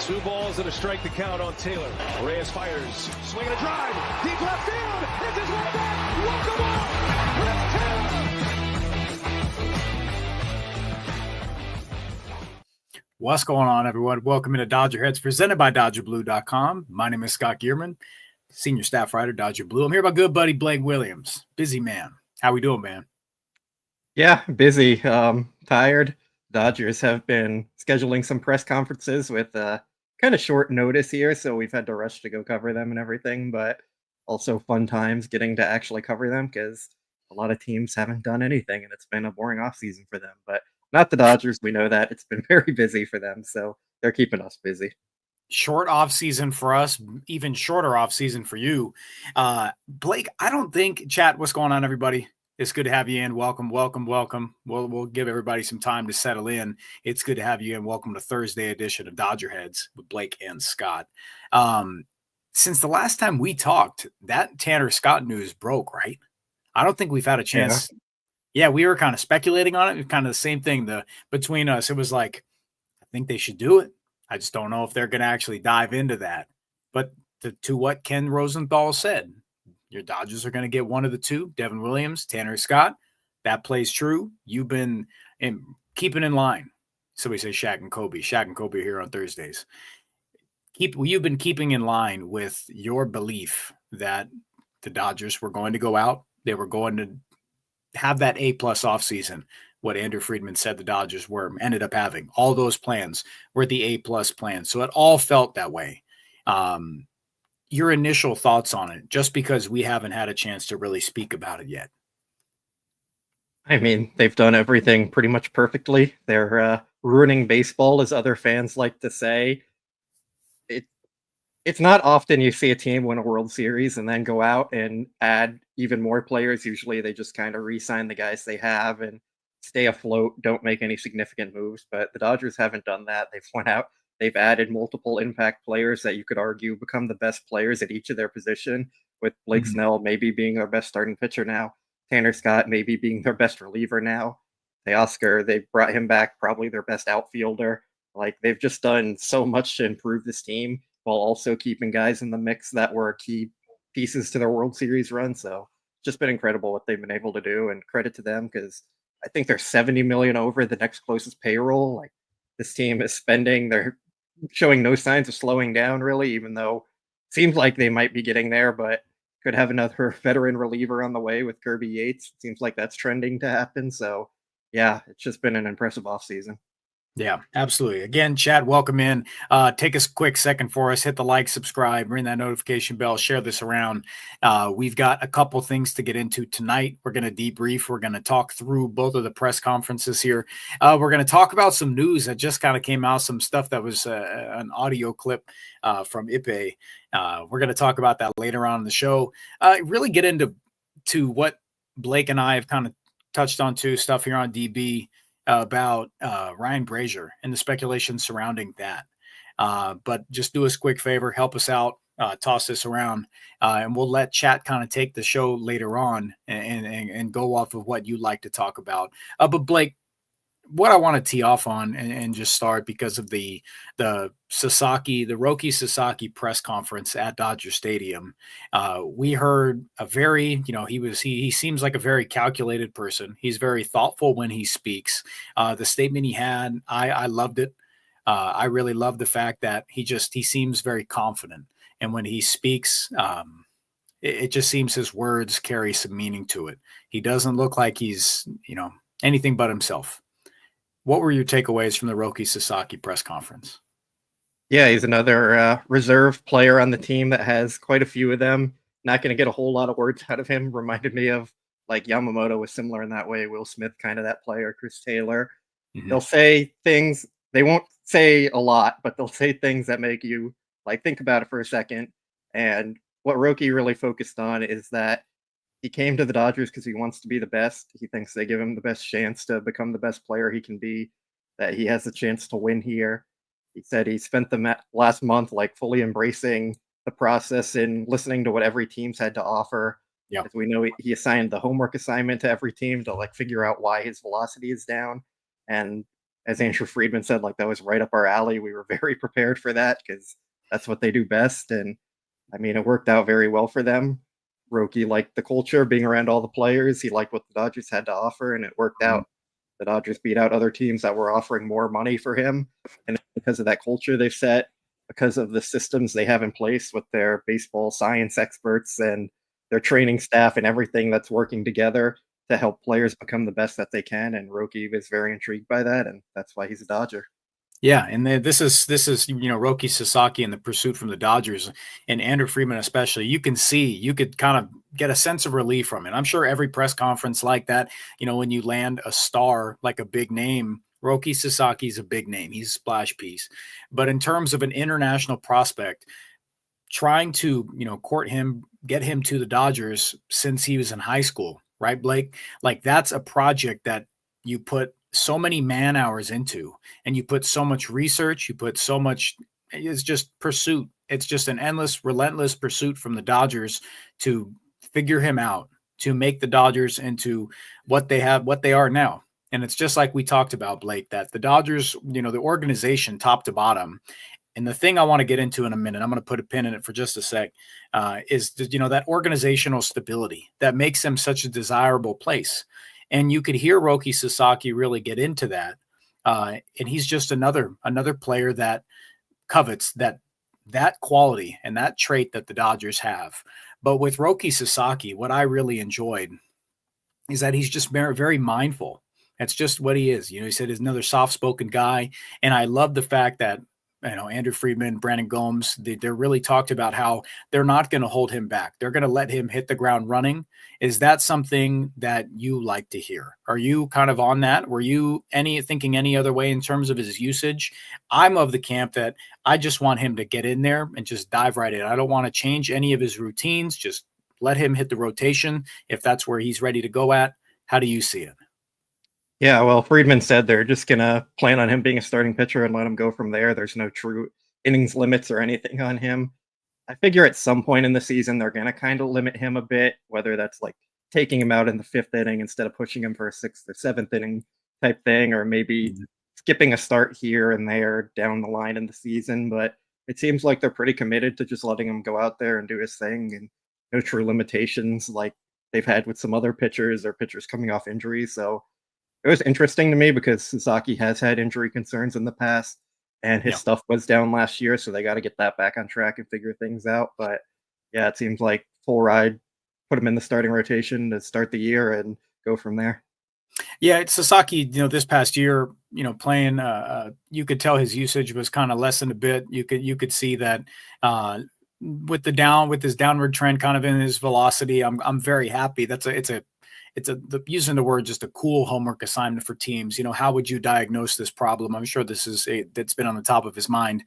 Two balls and a strike to count on Taylor. Reyes fires, swinging a drive, deep left field. It's his way back. Walk off. Left What's going on, everyone? Welcome into DodgerHeads, presented by DodgerBlue.com. My name is Scott Geirman, senior staff writer, Dodger Blue. I'm here with my good buddy Blake Williams. Busy man. How we doing, man? Yeah, busy. Tired. Dodgers have been scheduling some press conferences with kind of short notice here, so we've had to rush to go cover them and everything, but also fun times getting to actually cover them because a lot of teams haven't done anything, and it's been a boring offseason for them. But not the Dodgers. We know that. It's been very busy for them, so they're keeping us busy. Short offseason for us, even shorter offseason for you. Blake, I don't think, chat, what's going on, everybody? It's good to have you in. Welcome. We'll give everybody some time to settle in. It's good to have you in. Welcome to Thursday edition of DodgerHeads with Blake and Scott. Since the last time we talked, that Tanner Scott news broke, right? I don't think we've had a chance. Yeah, we were kind of speculating on it. It was kind of the same thing between us. It was like, I think they should do it. I just don't know if they're going to actually dive into that. But to what Ken Rosenthal said, your Dodgers are going to get one of the two, Devin Williams, Tanner Scott. That plays true. You've been keeping in line. Somebody say Shaq and Kobe. Shaq and Kobe are here on Thursdays. You've been keeping in line with your belief that the Dodgers were going to go out. They were going to have that A-plus offseason. What Andrew Friedman said the Dodgers ended up having. All those plans were the A-plus plans. So it all felt that way. Your initial thoughts on it, just because we haven't had a chance to really speak about it yet. I mean, they've done everything pretty much perfectly. They're ruining baseball, as other fans like to say. It's not often you see a team win a World Series and then go out and add even more players. Usually they just kind of re-sign the guys they have and stay afloat, don't make any significant moves. But the Dodgers haven't done that. They've went out. They've added multiple impact players that you could argue become the best players at each of their position, with Blake Snell maybe being their best starting pitcher now, Tanner Scott maybe being their best reliever now. Teoscar, they brought him back, probably their best outfielder. Like, they've just done so much to improve this team while also keeping guys in the mix that were key pieces to their World Series run. So it's just been incredible what they've been able to do, and credit to them because I think they're $70 million over the next closest payroll. Like, this team is spending, they're showing no signs of slowing down, really, even though it seems like they might be getting there, but could have another veteran reliever on the way with Kirby Yates. It seems like that's trending to happen. So, yeah, it's just been an impressive offseason. Yeah, absolutely. Again, Chad, welcome in. Take a quick second for us. Hit the like, subscribe, ring that notification bell, share this around. We've got a couple things to get into tonight. We're going to debrief. We're going to talk through both of the press conferences here. We're going to talk about some news that just kind of came out, some stuff that was an audio clip from Ippei. We're going to talk about that later on in the show. Really get into what Blake and I have kind of touched on too, stuff here on DB. About Ryan Brasier and the speculation surrounding that. But just do us a quick favor, help us out, toss this around, and we'll let chat kind of take the show later on and go off of what you'd like to talk about. But Blake, what I want to tee off on and just start because of the Roki Sasaki press conference at Dodger Stadium. We heard a very, he seems like a very calculated person. He's very thoughtful when he speaks. The statement he had, I loved it. I really love the fact that he seems very confident. And when he speaks, it just seems his words carry some meaning to it. He doesn't look like he's, anything but himself. What were your takeaways from the Roki Sasaki press conference? Yeah, he's another reserve player on the team that has quite a few of them. Not going to get a whole lot of words out of him. Reminded me of, like, Yamamoto was similar in that way. Will Smith, kind of that player. Chris Taylor. Mm-hmm. They'll say things. They won't say a lot, but they'll say things that make you, like, think about it for a second. And what Roki really focused on is that he came to the Dodgers because he wants to be the best. He thinks they give him the best chance to become the best player he can be, that he has a chance to win here. He said he spent the last month, like, fully embracing the process and listening to what every team's had to offer. Yeah. As we know, he assigned the homework assignment to every team to, like, figure out why his velocity is down. And as Andrew Friedman said, like that was right up our alley. We were very prepared for that because that's what they do best. And I mean, it worked out very well for them. Roki liked the culture, being around all the players. He liked what the Dodgers had to offer, and it worked out. The Dodgers beat out other teams that were offering more money for him. And because of that culture they've set, because of the systems they have in place with their baseball science experts and their training staff and everything that's working together to help players become the best that they can. And Roki was very intrigued by that, and that's why he's a Dodger. Yeah, and this is Roki Sasaki and the pursuit from the Dodgers and Andrew Friedman especially. You could kind of get a sense of relief from it. I'm sure every press conference like that, when you land a star like a big name, Roki Sasaki's a big name. He's a splash piece. But in terms of an international prospect, trying to court him, get him to the Dodgers since he was in high school, right, Blake? Like that's a project that you put so many man hours into, and you put so much research, you put so much, it's just pursuit. It's just an endless, relentless pursuit from the Dodgers to figure him out, to make the Dodgers into what they are now. And it's just like we talked about, Blake, that the Dodgers, the organization top to bottom. And the thing I want to get into in a minute, I'm going to put a pin in it for just a sec, is that organizational stability that makes them such a desirable place. And you could hear Roki Sasaki really get into that. And he's just another player that covets that quality and that trait that the Dodgers have. But with Roki Sasaki, what I really enjoyed is that he's just very, very mindful. That's just what he is. He said he's another soft-spoken guy. And I love the fact that Andrew Friedman, Brandon Gomes, they're really talked about how they're not going to hold him back. They're going to let him hit the ground running. Is that something that you like to hear? Are you kind of on that? Were you thinking any other way in terms of his usage? I'm of the camp that I just want him to get in there and just dive right in. I don't want to change any of his routines. Just let him hit the rotation if that's where he's ready to go at. How do you see it? Yeah, well, Friedman said they're just going to plan on him being a starting pitcher and let him go from there. There's no true innings limits or anything on him. I figure at some point in the season, they're going to kind of limit him a bit, whether that's like taking him out in the 5th inning instead of pushing him for a 6th or 7th inning type thing, or maybe skipping a start here and there down the line in the season. But it seems like they're pretty committed to just letting him go out there and do his thing, and no true limitations like they've had with some other pitchers or pitchers coming off injuries. So it was interesting to me because Sasaki has had injury concerns in the past, and his stuff was down last year, so they got to get that back on track and figure things out. But yeah, it seems like full ride, put him in the starting rotation to start the year and go from there. Yeah, Sasaki, this past year, playing, you could tell his usage was kind of lessened a bit. You could see that with his downward trend kind of in his velocity. I'm very happy. Using the word, just a cool homework assignment for teams. How would you diagnose this problem? I'm sure that's been on the top of his mind.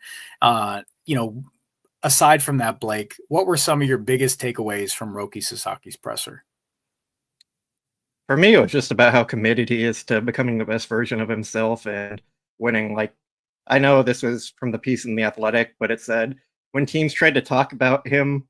Aside from that, Blake, what were some of your biggest takeaways from Roki Sasaki's presser? For me, it was just about how committed he is to becoming the best version of himself and winning. Like, I know this was from the piece in The Athletic, but it said when teams tried to talk to him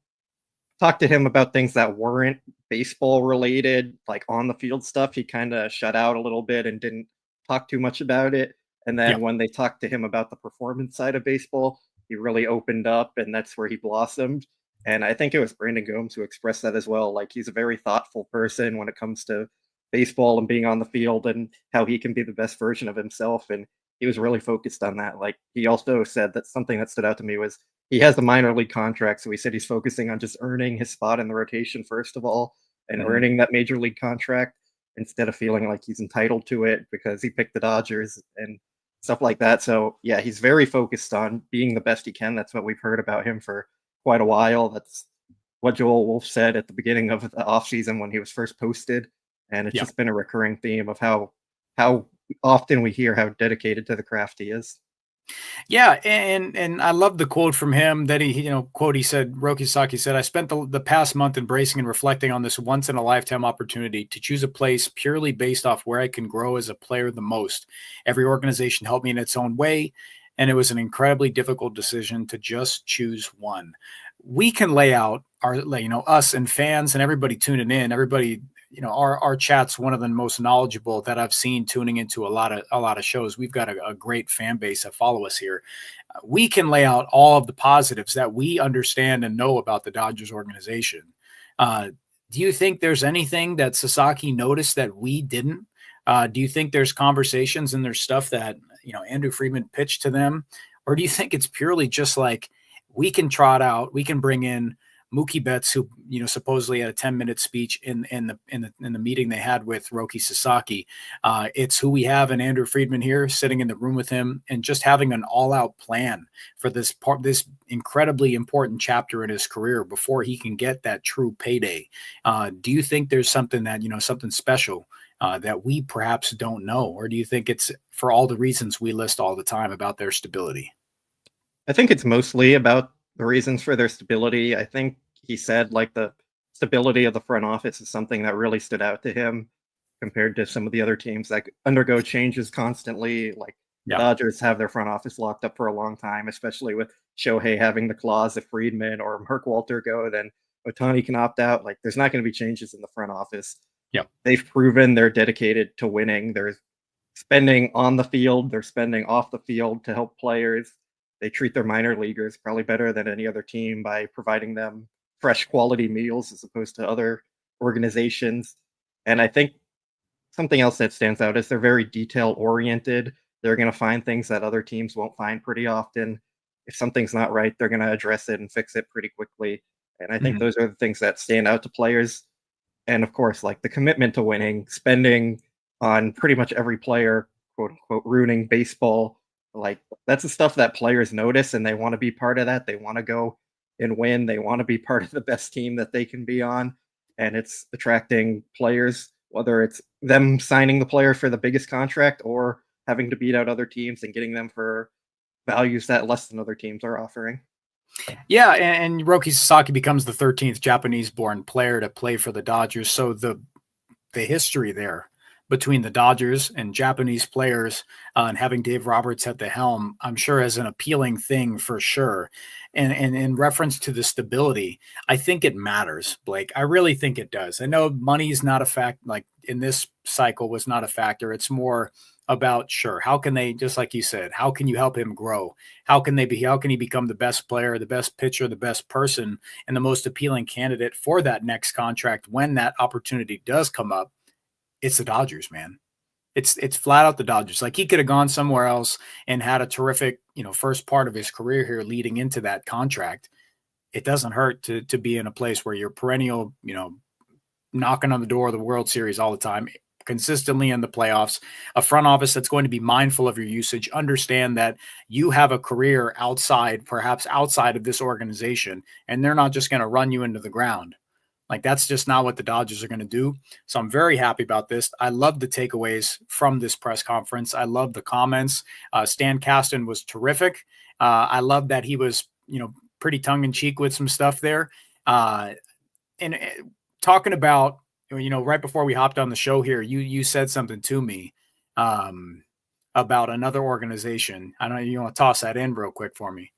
about things that weren't baseball related, like on the field stuff, he kind of shut out a little bit and didn't talk too much about it. And then when they talked to him about the performance side of baseball, he really opened up, and that's where he blossomed. And I think it was Brandon Gomes who expressed that as well. Like, he's a very thoughtful person when it comes to baseball and being on the field and how he can be the best version of himself. And he was really focused on that. Like, he also said that something that stood out to me was he has a minor league contract. So he said he's focusing on just earning his spot in the rotation, first of all, and earning that major league contract instead of feeling like he's entitled to it because he picked the Dodgers and stuff like that. So yeah, he's very focused on being the best he can. That's what we've heard about him for quite a while. That's what Joel Wolf said at the beginning of the offseason when he was first posted. And it's just been a recurring theme of how often we hear how dedicated to the craft he is. Yeah, and I love the quote from him that he said, Roki Sasaki said, "I spent the past month embracing and reflecting on this once in a lifetime opportunity to choose a place purely based off where I can grow as a player the most. Every organization helped me in its own way, and it was an incredibly difficult decision to just choose one." We can lay out our, us and fans and everybody tuning in, everybody our chat's one of the most knowledgeable that I've seen tuning into a lot of shows. We've got a great fan base that follow us here. We can lay out all of the positives that we understand and know about the Dodgers organization. Do you think there's anything that Sasaki noticed that we didn't? Do you think there's conversations and there's stuff that, Andrew Friedman pitched to them? Or do you think it's purely just like we can bring in Mookie Betts, who, supposedly had a 10-minute speech in the meeting they had with Roki Sasaki. It's who we have in Andrew Friedman here, sitting in the room with him and just having an all-out plan for this incredibly important chapter in his career before he can get that true payday. Do you think there's something that, something special that we perhaps don't know? Or do you think it's for all the reasons we list all the time about their stability? I think it's mostly about the reasons for their stability. I think he said the stability of the front office is something that really stood out to him compared to some of the other teams that undergo changes constantly. The Dodgers have their front office locked up for a long time, especially with Shohei having the clause if Friedman or Mark Walter go, then Ohtani can opt out. There's not going to be changes in the front office. Yeah, they've proven they're dedicated to winning. They're spending on the field, they're spending off the field to help players. They treat their minor leaguers probably better than any other team by providing them fresh quality meals as opposed to other organizations. And I think something else that stands out is they're very detail oriented. They're going to find things that other teams won't find pretty often. If something's not right, they're going to address it and fix it pretty quickly. And I think those are the things that stand out to players. And of course, the commitment to winning, spending on pretty much every player, quote unquote, ruining baseball. That's the stuff that players notice, and they want to be part of that. They want to go and win. They want to be part of the best team that they can be on. And it's attracting players, whether it's them signing the player for the biggest contract or having to beat out other teams and getting them for values that less than other teams are offering. Yeah, and Roki Sasaki becomes the 13th Japanese-born player to play for the Dodgers. So the history there between the Dodgers and Japanese players and having Dave Roberts at the helm, I'm sure is an appealing thing for sure. And in reference to the stability, I think it matters, Blake. I really think it does. I know money is not a fact, in this cycle was not a factor. It's more about, sure, how can they, just like you said, how can you help him grow? How can he become the best player, the best pitcher, the best person, and the most appealing candidate for that next contract when that opportunity does come up? It's the Dodgers, man. It's flat out the Dodgers. He could have gone somewhere else and had a terrific, first part of his career here leading into that contract. It doesn't hurt to be in a place where you're perennial, knocking on the door of the World Series all the time, consistently in the playoffs, a front office that's going to be mindful of your usage, understand that you have a career perhaps outside of this organization, and they're not just going to run you into the ground. That's just not what the Dodgers are going to do. So I'm very happy about this. I love the takeaways from this press conference. I love the comments. Stan Kasten was terrific. I love that he was, pretty tongue in cheek with some stuff there. And talking about, right before we hopped on the show here, you said something to me about another organization. I don't know, you want to toss that in real quick for me?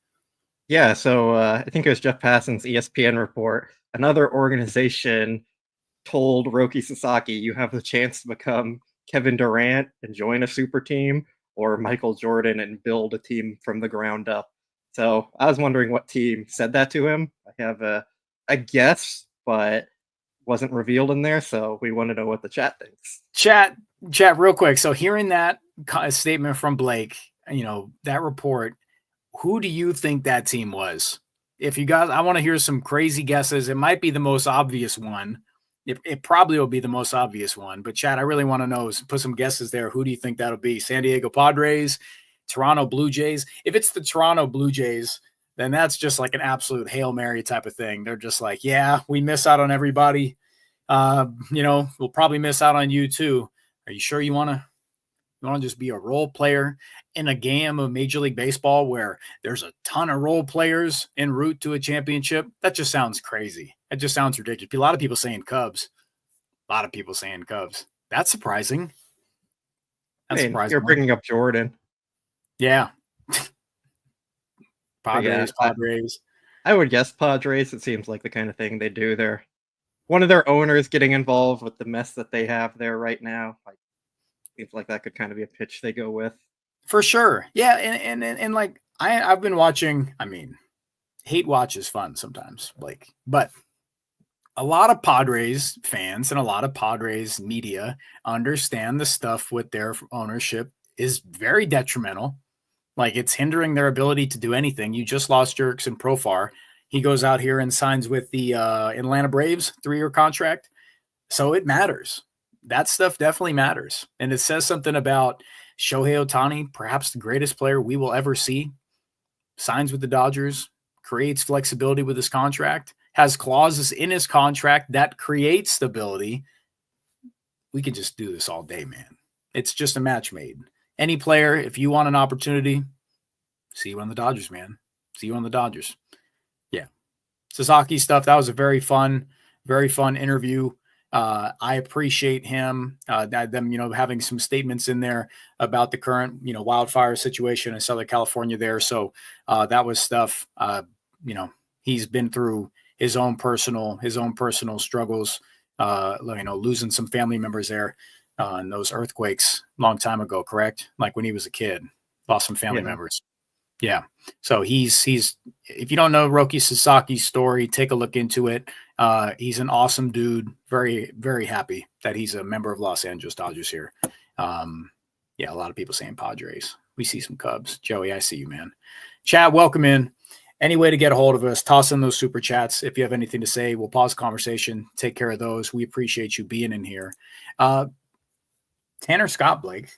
Yeah, so I think it was Jeff Passan's ESPN report. Another organization told Roki Sasaki, you have the chance to become Kevin Durant and join a super team, or Michael Jordan and build a team from the ground up. So I was wondering what team said that to him. I have a guess, but wasn't revealed in there. So we want to know what the chat thinks. Chat real quick. So hearing that statement from Blake, that report, who do you think that team was? If you guys, I want to hear some crazy guesses. It might be the most obvious one. It probably will be the most obvious one. But Chad, I really want to know, put some guesses there. Who do you think that'll be? San Diego Padres, Toronto Blue Jays? If it's the Toronto Blue Jays, then that's just an absolute Hail Mary type of thing. They're just yeah, we miss out on everybody. We'll probably miss out on you too. Are you sure you want to just be a role player in a game of Major League Baseball where there's a ton of role players en route to a championship? That just sounds crazy. It just sounds ridiculous. A lot of people saying Cubs. That's surprising. Surprising. You're bringing up Jordan. Yeah. Padres. I would guess Padres. It seems like the kind of thing they do there. one of their owners getting involved with the mess that they have there right now. Like, seems like that could kind of be a pitch they go with. For sure. Yeah, and like I've been watching, I mean, hate watch is fun sometimes, like, but a lot of Padres fans and a lot of Padres media understand the stuff with their ownership is very detrimental. Like, it's hindering their ability to do anything. You just lost Jurickson Profar. He goes out here and signs with the Atlanta Braves, 3-year contract. So it matters. That stuff definitely matters. And it says something about Shohei Ohtani, perhaps the greatest player we will ever see, signs with the Dodgers, creates flexibility with his contract, has clauses in his contract that create stability. We could just do this all day, man. It's just a match made. Any player, if you want an opportunity, see you on the Dodgers, man. See you on the Dodgers. Yeah. Sasaki stuff, that was a very fun interview. I appreciate him, them, having some statements in there about the current, wildfire situation in Southern California there. So that was stuff, he's been through his own personal struggles, losing some family members there in those earthquakes a long time ago, correct? Like when he was a kid, lost some family members. Yeah. So he's if you don't know Roki Sasaki's story, take a look into it. He's an awesome dude. Very, very happy that he's a member of Los Angeles Dodgers here. Yeah, a lot of people saying Padres. We see some Cubs. Joey, I see you, man. Chad, welcome in. Any way to get a hold of us, toss in those super chats. If you have anything to say, we'll pause the conversation, take care of those. We appreciate you being in here. Tanner Scott, Blake,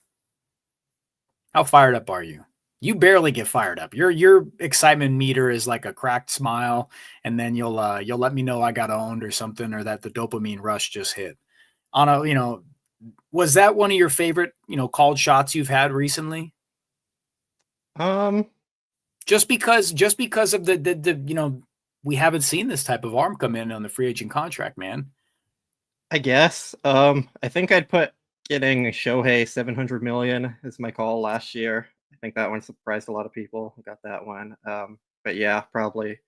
how fired up are you? You barely get fired up. Your excitement meter is like a cracked smile, and then you'll let me know I got owned or something, or that the dopamine rush just hit. Was that one of your favorite, called shots you've had recently? Just because of the we haven't seen this type of arm come in on the free agent contract, man. I guess. I think I'd put getting Shohei $700 million as my call last year. I think that one surprised a lot of people who got that one. But yeah, probably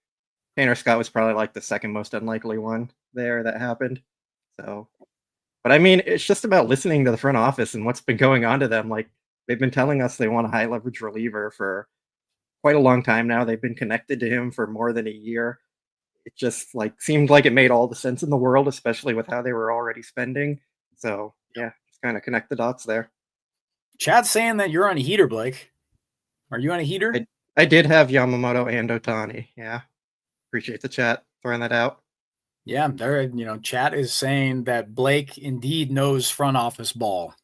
Tanner Scott was probably like the second most unlikely one there that happened. So, but I mean, it's just about listening to the front office and what's been going on to them. Like, they've been telling us they want a high leverage reliever for quite a long time now. They've been connected to him for more than a year. It just seemed like it made all the sense in the world, especially with how they were already spending. So yeah, just kind of connect the dots there. Chad's saying that you're on a heater, Blake. Are you on a heater? I did have Yamamoto and Ohtani. Yeah. Appreciate the chat throwing that out. Yeah, there, chat is saying that Blake indeed knows front office ball.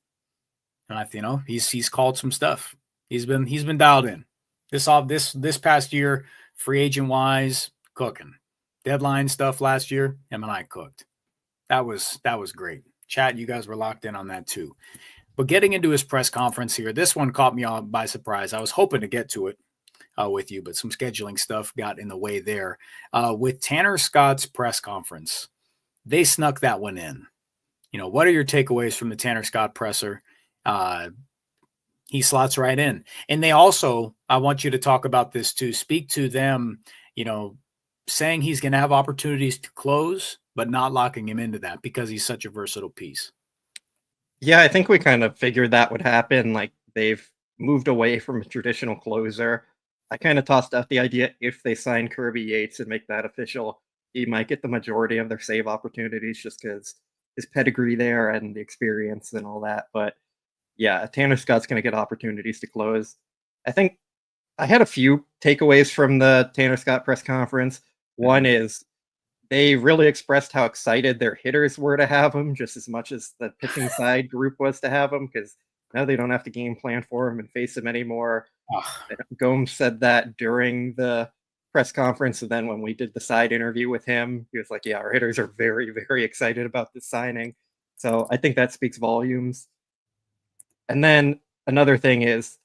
And he's called some stuff. He's been dialed in. This past year, free agent wise, cooking. Deadline stuff last year, him and I cooked. That was great. Chat, you guys were locked in on that too. But getting into his press conference here, this one caught me by surprise. I was hoping to get to it with you, but some scheduling stuff got in the way there. With Tanner Scott's press conference, they snuck that one in. What are your takeaways from the Tanner Scott presser? He slots right in. And they also, I want you to talk about this too, speak to them, saying he's going to have opportunities to close, but not locking him into that because he's such a versatile piece. Yeah, I think we kind of figured that would happen. Like, they've moved away from a traditional closer. I kind of tossed out the idea if they sign Kirby Yates and make that official, he might get the majority of their save opportunities just because his pedigree there and the experience and all that. But yeah, Tanner Scott's going to get opportunities to close. I think I had a few takeaways from the Tanner Scott press conference. One is they really expressed how excited their hitters were to have him, just as much as the pitching side group was to have him, because now they don't have to game plan for him and face him anymore. Gomes said that during the press conference, and then when we did the side interview with him, he was like, yeah, our hitters are very, very excited about this signing. So I think that speaks volumes. And then another thing is,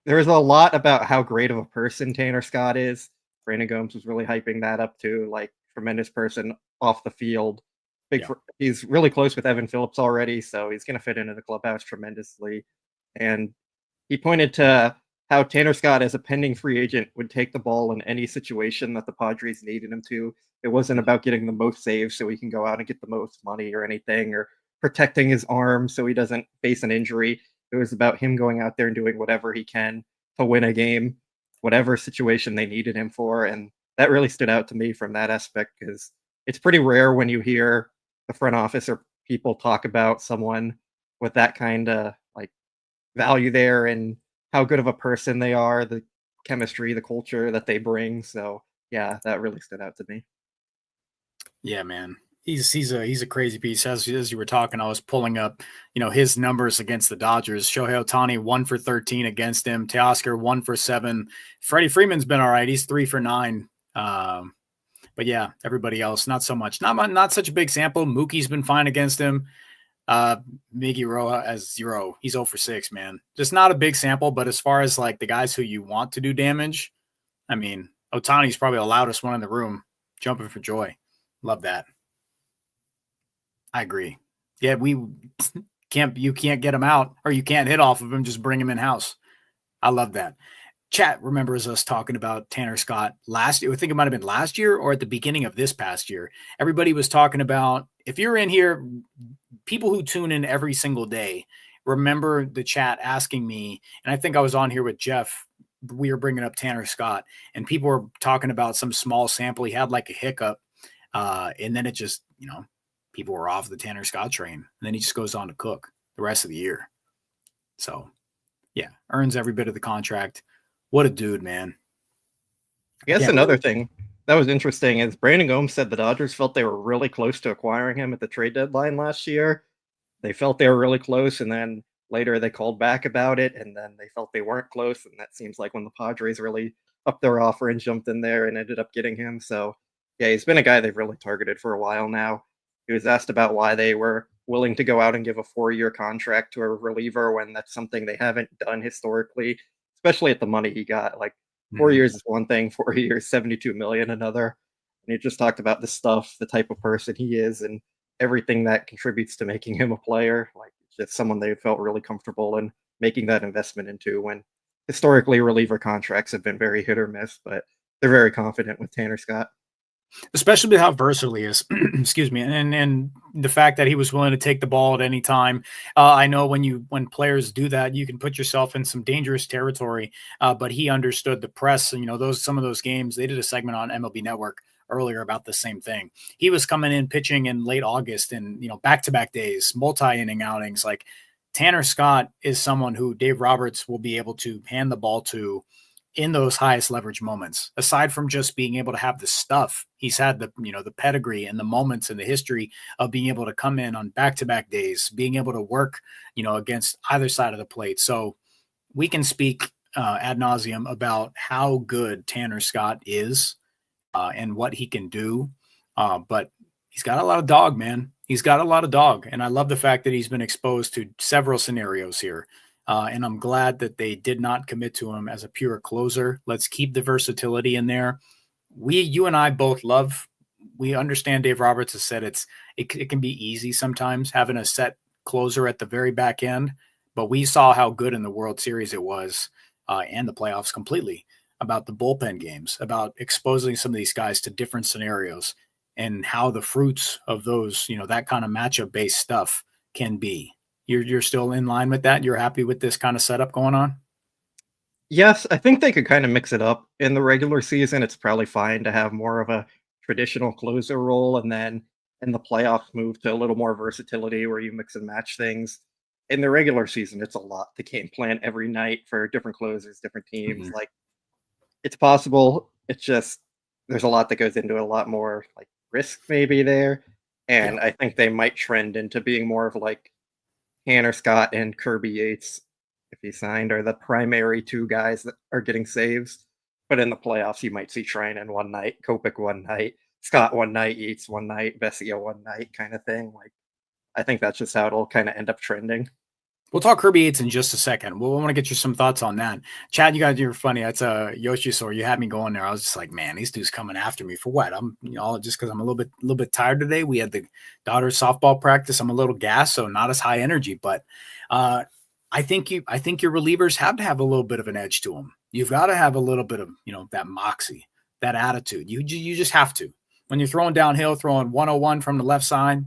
there's a lot about how great of a person Tanner Scott is. Brandon Gomes was really hyping that up too, tremendous person off the field. He's really close with Evan Phillips already, so he's going to fit into the clubhouse tremendously. And he pointed to how Tanner Scott, as a pending free agent, would take the ball in any situation that the Padres needed him to. It wasn't about getting the most saves so he can go out and get the most money or anything, or protecting his arm so he doesn't face an injury. It was about him going out there and doing whatever he can to win a game, whatever situation they needed him for. And that really stood out to me from that aspect, because it's pretty rare when you hear the front office or people talk about someone with that kind of like value there and how good of a person they are, the chemistry, the culture that they bring. So yeah, that really stood out to me. Yeah, man. He's a crazy piece. As you were talking, I was pulling up, his numbers against the Dodgers. Shohei Ohtani 1 for 13 against him. Teoscar 1 for 7. Freddie Freeman's been all right. He's 3 for 9. But yeah, everybody else not so much. Not such a big sample. Mookie's been fine against him. Miggy Roa as 0. He's 0 for 6, man. Just not a big sample, but as far as like the guys who you want to do damage, I mean, Ohtani's probably the loudest one in the room, jumping for joy. Love that. I agree. Yeah, you can't get him out, or you can't hit off of him, just bring him in house. I love that. Chat remembers us talking about Tanner Scott last year. I think it might have been last year or at the beginning of this past year. Everybody was talking about, if you're in here, people who tune in every single day, remember the chat asking me, and I think I was on here with Jeff, we were bringing up Tanner Scott, and people were talking about some small sample. He had like a hiccup, and then it just, people were off the Tanner Scott train, and then he just goes on to cook the rest of the year. So, yeah, earns every bit of the contract. What a dude, man. I guess another thing that was interesting is Brandon Gomes said the Dodgers felt they were really close to acquiring him at the trade deadline last year. They felt they were really close, and then later they called back about it, and then they felt they weren't close, and that seems like when the Padres really upped their offer and jumped in there and ended up getting him. So, yeah, he's been a guy they've really targeted for a while now. He was asked about why they were willing to go out and give a 4-year contract to a reliever when that's something they haven't done historically, especially at the money he got. Like 4 years is one thing, 4 years, $72 million another. And he just talked about the stuff, the type of person he is, and everything that contributes to making him a player. Like just someone they felt really comfortable in making that investment into, when historically reliever contracts have been very hit or miss, but they're very confident with Tanner Scott. Especially with how versatile he is, excuse me, and the fact that he was willing to take the ball at any time. I know when players do that, you can put yourself in some dangerous territory. But he understood the press, and some of those games. They did a segment on MLB Network earlier about the same thing. He was coming in pitching in late August, and back-to-back days, multi-inning outings. Like Tanner Scott is someone who Dave Roberts will be able to hand the ball to in those highest leverage moments. Aside from just being able to have the stuff, he's had the pedigree and the moments and the history of being able to come in on back-to-back days, being able to work, against either side of the plate. So we can speak ad nauseum about how good Tanner Scott is and what he can do. But he's got a lot of dog, man. He's got a lot of dog. And I love the fact that he's been exposed to several scenarios here. And I'm glad that they did not commit to him as a pure closer. Let's keep the versatility in there. You and I both we understand Dave Roberts has said it can be easy sometimes having a set closer at the very back end, but we saw how good in the World Series it was and the playoffs completely about the bullpen games, about exposing some of these guys to different scenarios and how the fruits of those, that kind of matchup based stuff can be. You're still in line with that? You're happy with this kind of setup going on? Yes, I think they could kind of mix it up. In the regular season, it's probably fine to have more of a traditional closer role, and then in the playoffs move to a little more versatility where you mix and match things. In the regular season, it's a lot to game plan every night for different closers, different teams. Mm-hmm. Like it's possible. It's just there's a lot that goes into it, a lot more like risk maybe there. And Yeah. I think they might trend into being more of like Tanner Scott and Kirby Yates, if he signed, are the primary two guys that are getting saves. But in the playoffs, you might see Treinen one night, Kopech one night, Scott one night, Yates one night, Vesia one night, kind of thing. Like, I think that's just how it'll kind of end up trending. We'll talk Kirby Yates in just a second. We'll want to get you some thoughts on that. Chad, you're funny. That's Yoshisor. You had me going there. I was just like, man, these dudes coming after me for what? I'm just because I'm a little bit tired today. We had the daughter's softball practice. I'm a little gassed, so not as high energy. But I think your relievers have to have a little bit of an edge to them. You've got to have a little bit of, that moxie, that attitude. You just have to. When you're throwing downhill, throwing 101 from the left side,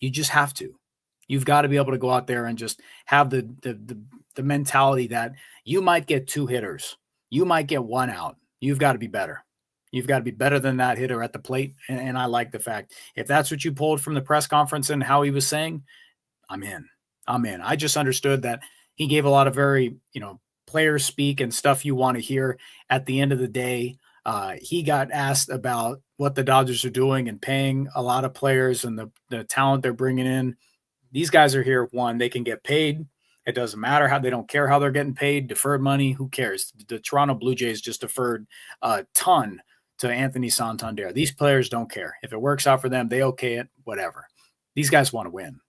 you just have to. You've got to be able to go out there and just have the mentality that you might get 2 hitters. You might get 1 out. You've got to be better. You've got to be better than that hitter at the plate. And I like the fact, if that's what you pulled from the press conference and how he was saying, I'm in. I just understood that he gave a lot of very, player speak and stuff you want to hear. At the end of the day, he got asked about what the Dodgers are doing and paying a lot of players and the talent they're bringing in. These guys are here. One, they can get paid. It doesn't matter how, they don't care how they're getting paid. Deferred money, who cares? The Toronto Blue Jays just deferred a ton to Anthony Santander. These players don't care. If it works out for them, they okay it, whatever. These guys want to win.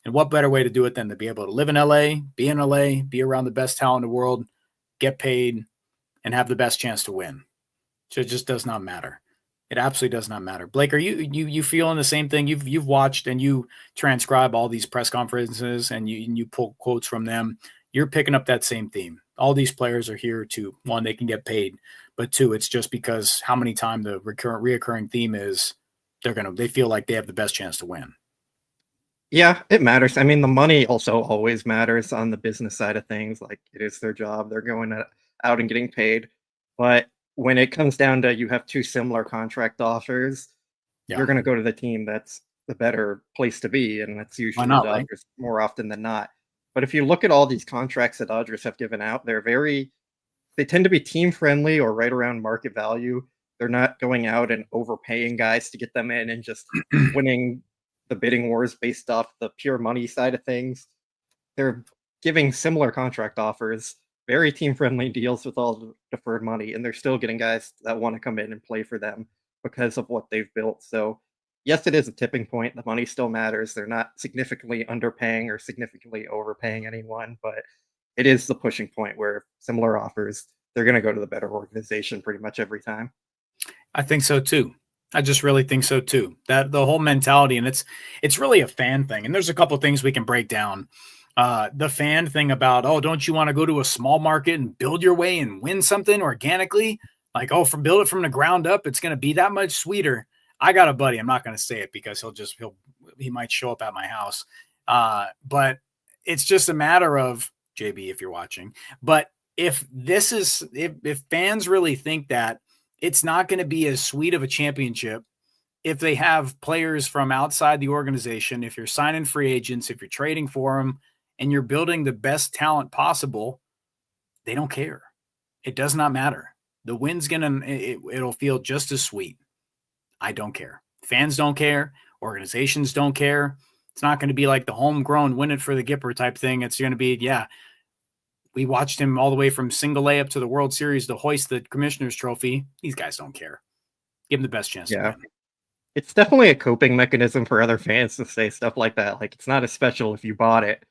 And what better way to do it than to be able to live in LA, be around the best talent in the world, get paid, and have the best chance to win. So it just does not matter. It absolutely does not matter. Blake, are you feeling the same thing? You've watched and you transcribe all these press conferences and you pull quotes from them. You're picking up that same theme. All these players are here to, one, they can get paid, but 2, it's just because how many times the reoccurring theme is they feel like they have the best chance to win. Yeah, it matters. I mean, the money also always matters on the business side of things. Like, it is their job. They're going out and getting paid. But when it comes down to you have 2 similar contract offers, you're going to go to the team that's the better place to be. And that's usually the Dodgers, right? More often than not. But if you look at all these contracts that Dodgers have given out, they tend to be team friendly or right around market value. They're not going out and overpaying guys to get them in and just winning the bidding wars based off the pure money side of things. They're giving similar contract offers, very team-friendly deals with all the deferred money, and they're still getting guys that want to come in and play for them because of what they've built. So, yes, it is a tipping point. The money still matters. They're not significantly underpaying or significantly overpaying anyone, but it is the pushing point where similar offers, they're going to go to the better organization pretty much every time. I think so too. I just really think so too. That the whole mentality, and it's really a fan thing. And there's a couple of things we can break down. The fan thing about, don't you want to go to a small market and build your way and win something organically? Like, build it from the ground up. It's going to be that much sweeter. I got a buddy. I'm not going to say it because he might show up at my house. But it's just a matter of, JB, if you're watching, but if fans really think that it's not going to be as sweet of a championship if they have players from outside the organization, if you're signing free agents, if you're trading for them, and you're building the best talent possible, they don't care. It does not matter. The win's it'll feel just as sweet. I don't care. Fans don't care. Organizations don't care. It's not going to be like the homegrown win it for the Gipper type thing. It's going to be, we watched him all the way from single A up to the World Series to hoist the Commissioner's Trophy. These guys don't care. Give them the best chance to win. It's definitely a coping mechanism for other fans to say stuff like that. Like, it's not as special if you bought it.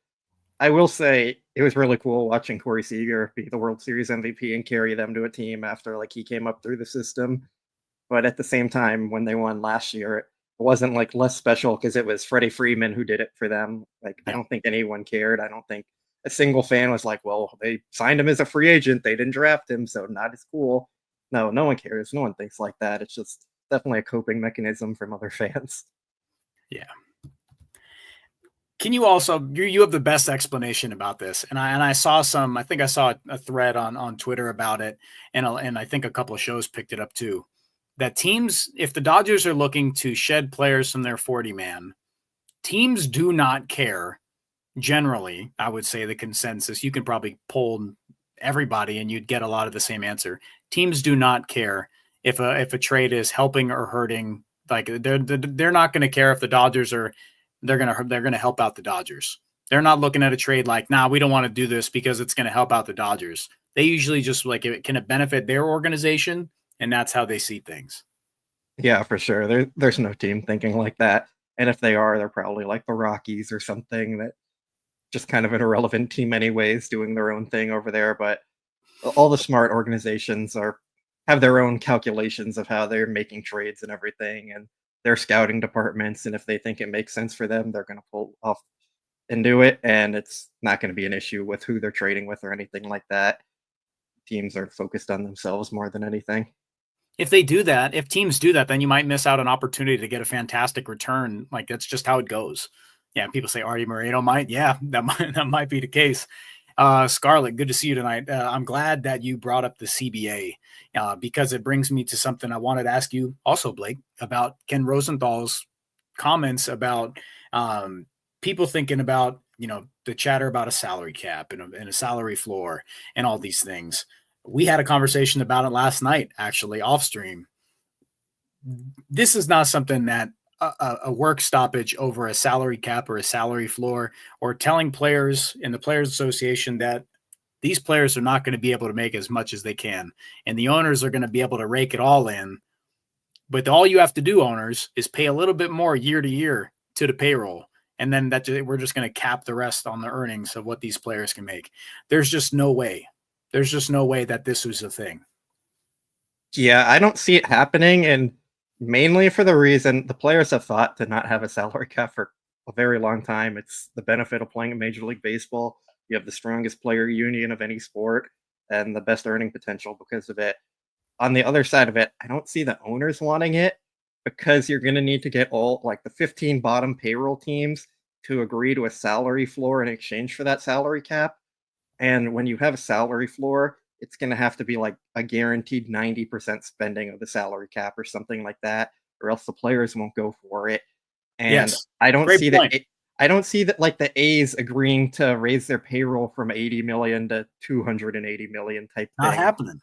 I will say it was really cool watching Corey Seager be the World Series MVP and carry them to a team after he came up through the system. But at the same time, when they won last year, it wasn't less special because it was Freddie Freeman who did it for them. I don't think anyone cared. I don't think a single fan was like, well, they signed him as a free agent. They didn't draft him, so not as cool. No one cares. No one thinks like that. It's just definitely a coping mechanism from other fans. Yeah. Can you also, you have the best explanation about this. And I saw I think I saw a thread on Twitter about it. And I think a couple of shows picked it up too. That teams, if the Dodgers are looking to shed players from their 40-man, teams do not care. Generally, I would say the consensus, you can probably poll everybody and you'd get a lot of the same answer. Teams do not care if a trade is helping or hurting. Like they're not going to care if the Dodgers they're going to help out the Dodgers. They're not looking at a trade like, we don't want to do this because it's going to help out the Dodgers. They usually just can it benefit their organization, and that's how they see things. Yeah, for sure. There's no team thinking like that. And if they are, they're probably like the Rockies or something that just kind of an irrelevant team anyways, doing their own thing over there. But all the smart organizations have their own calculations of how they're making trades and everything, and their scouting departments. And if they think it makes sense for them, they're going to pull off into it, and it's not going to be an issue with who they're trading with or anything like that. Teams are focused on themselves more than anything. If teams do that, then you might miss out an opportunity to get a fantastic return. Like, that's just how it goes. Yeah, people say Artie Moreno might. Yeah, that might be the case. Scarlett, good to see you tonight. I'm glad that you brought up the CBA because it brings me to something I wanted to ask you also, Blake, about Ken Rosenthal's comments about people thinking about, the chatter about a salary cap and a salary floor and all these things. We had a conversation about it last night, actually, off stream. This is not something that a work stoppage over a salary cap or a salary floor, or telling players in the Players Association that these players are not going to be able to make as much as they can, and the owners are going to be able to rake it all in. But all you have to do, owners, is pay a little bit more year to year to the payroll, and then we're just going to cap the rest on the earnings of what these players can make. There's just no way. There's just no way that this was a thing. Yeah, I don't see it happening, and mainly for the reason the players have fought to not have a salary cap for a very long time. It's the benefit of playing in Major League Baseball. You have the strongest player union of any sport and the best earning potential because of it. On the other side of it, I don't see the owners wanting it because you're going to need to get all like the 15 bottom payroll teams to agree to a salary floor in exchange for that salary cap. And when you have a salary floor, it's going to have to be like a guaranteed 90% spending of the salary cap or something like that, or else the players won't go for it. And yes, I don't see point. that. I don't see that like the A's agreeing to raise their payroll from 80 million to 280 million type Not thing. happening.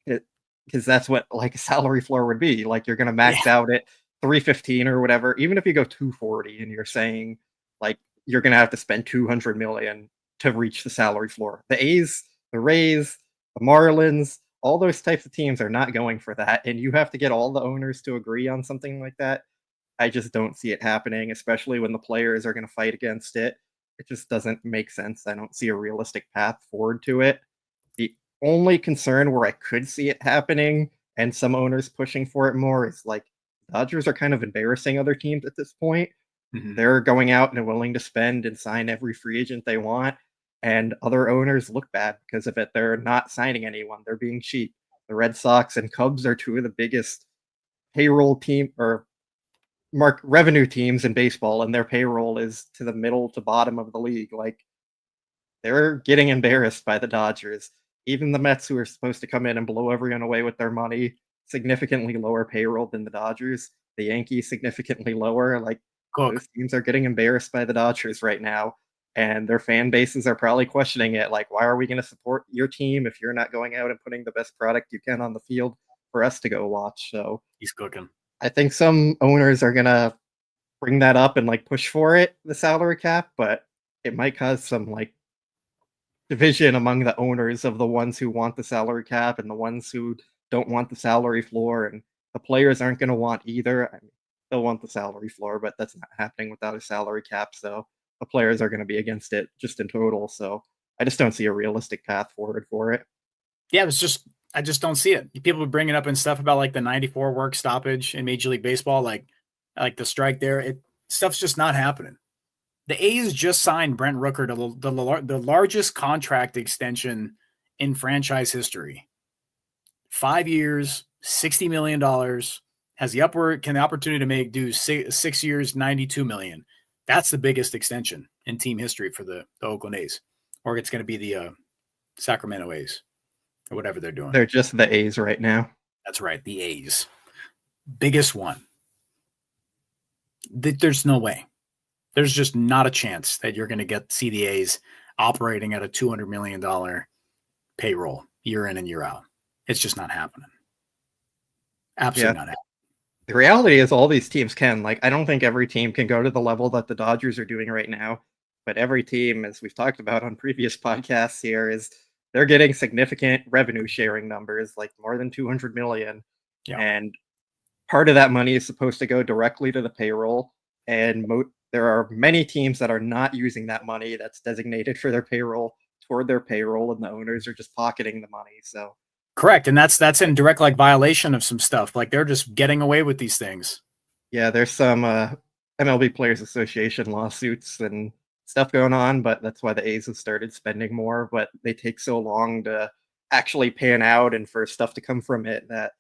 Because that's what like a salary floor would be. Like you're going to max out at 315 or whatever. Even if you go 240 and you're saying like you're going to have to spend 200 million to reach the salary floor. The A's, the Rays, the Marlins, all those types of teams are not going for that. And you have to get all the owners to agree on something like that. I just don't see it happening, especially when the players are going to fight against it. It just doesn't make sense. I don't see a realistic path forward to it. The only concern where I could see it happening and some owners pushing for it more is like Dodgers are kind of embarrassing other teams at this point. Mm-hmm. They're going out and willing to spend and sign every free agent they want. And other owners look bad because of it. They're not signing anyone. They're being cheap. The Red Sox and Cubs are two of the biggest payroll team or revenue teams in baseball, and their payroll is to the middle to bottom of the league. Like they're getting embarrassed by the Dodgers. Even the Mets, who are supposed to come in and blow everyone away with their money, significantly lower payroll than the Dodgers. The Yankees significantly lower. Like those teams are getting embarrassed by the Dodgers right now. And their fan bases are probably questioning it. Like, why are we going to support your team if you're not going out and putting the best product you can on the field for us to go watch? So he's cooking. I think some owners are going to bring that up and like push for it, the salary cap, but it might cause some like division among the owners of the ones who want the salary cap and the ones who don't want the salary floor. And the players aren't going to want either. I mean, they'll want the salary floor, but that's not happening without a salary cap. So the players are going to be against it just in total. So I just don't see a realistic path forward for it. Yeah, I just don't see it. People are bringing up and stuff about like the 94 work stoppage in Major League Baseball, like the strike there. Stuff's just not happening. The A's just signed Brent Rooker to the largest contract extension in franchise history. 5 years, $60 million, has the opportunity to do 6 years, $92 million. That's the biggest extension in team history for the Oakland A's, or it's going to be the Sacramento A's or whatever they're doing. They're just the A's right now. That's right, the A's. Biggest one. There's no way. There's just not a chance that you're going to see the A's operating at a $200 million payroll year in and year out. It's just not happening. Absolutely not happening. The reality is all these teams can. Like, I don't think every team can go to the level that the Dodgers are doing right now. But every team, as we've talked about on previous podcasts here, is they're getting significant revenue sharing numbers, like more than 200 million. Yeah. And part of that money is supposed to go directly to the payroll. And there are many teams that are not using that money that's designated for their payroll toward their payroll, and the owners are just pocketing the money. So correct. And that's in direct like violation of some stuff. Like they're just getting away with these things. Yeah, there's some MLB Players Association lawsuits and stuff going on, but that's why the A's have started spending more. But they take so long to actually pan out and for stuff to come from it that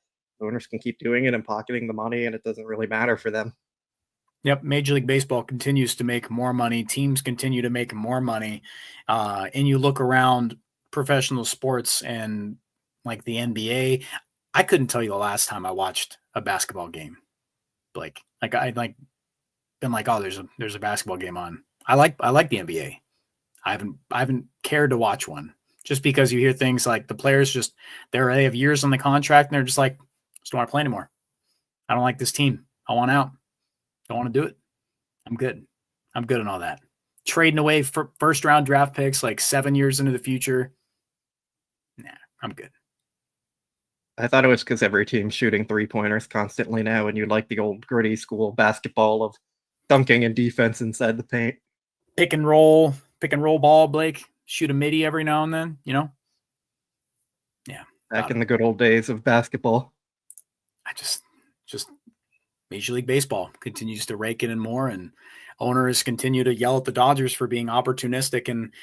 owners can keep doing it and pocketing the money, and it doesn't really matter for them. Yep, Major League Baseball continues to make more money. Teams continue to make more money. And you look around professional sports and like the NBA, I couldn't tell you the last time I watched a basketball game. Like I been like, oh, there's a basketball game on. I like the NBA. I haven't cared to watch one just because you hear things like the players they have years on the contract and they're just like, just don't want to play anymore. I don't like this team. I want out. Don't want to do it. I'm good. I'm good on all that. Trading away for first round draft picks like 7 years into the future. Nah, I'm good. I thought it was because every team's shooting 3-pointers constantly now, and you like the old gritty school basketball of dunking and defense inside the paint. Pick and roll ball, Blake. Shoot a midi every now and then, you know? Yeah. Back in the good old days of basketball. I just Major League Baseball continues to rake it in more, and owners continue to yell at the Dodgers for being opportunistic and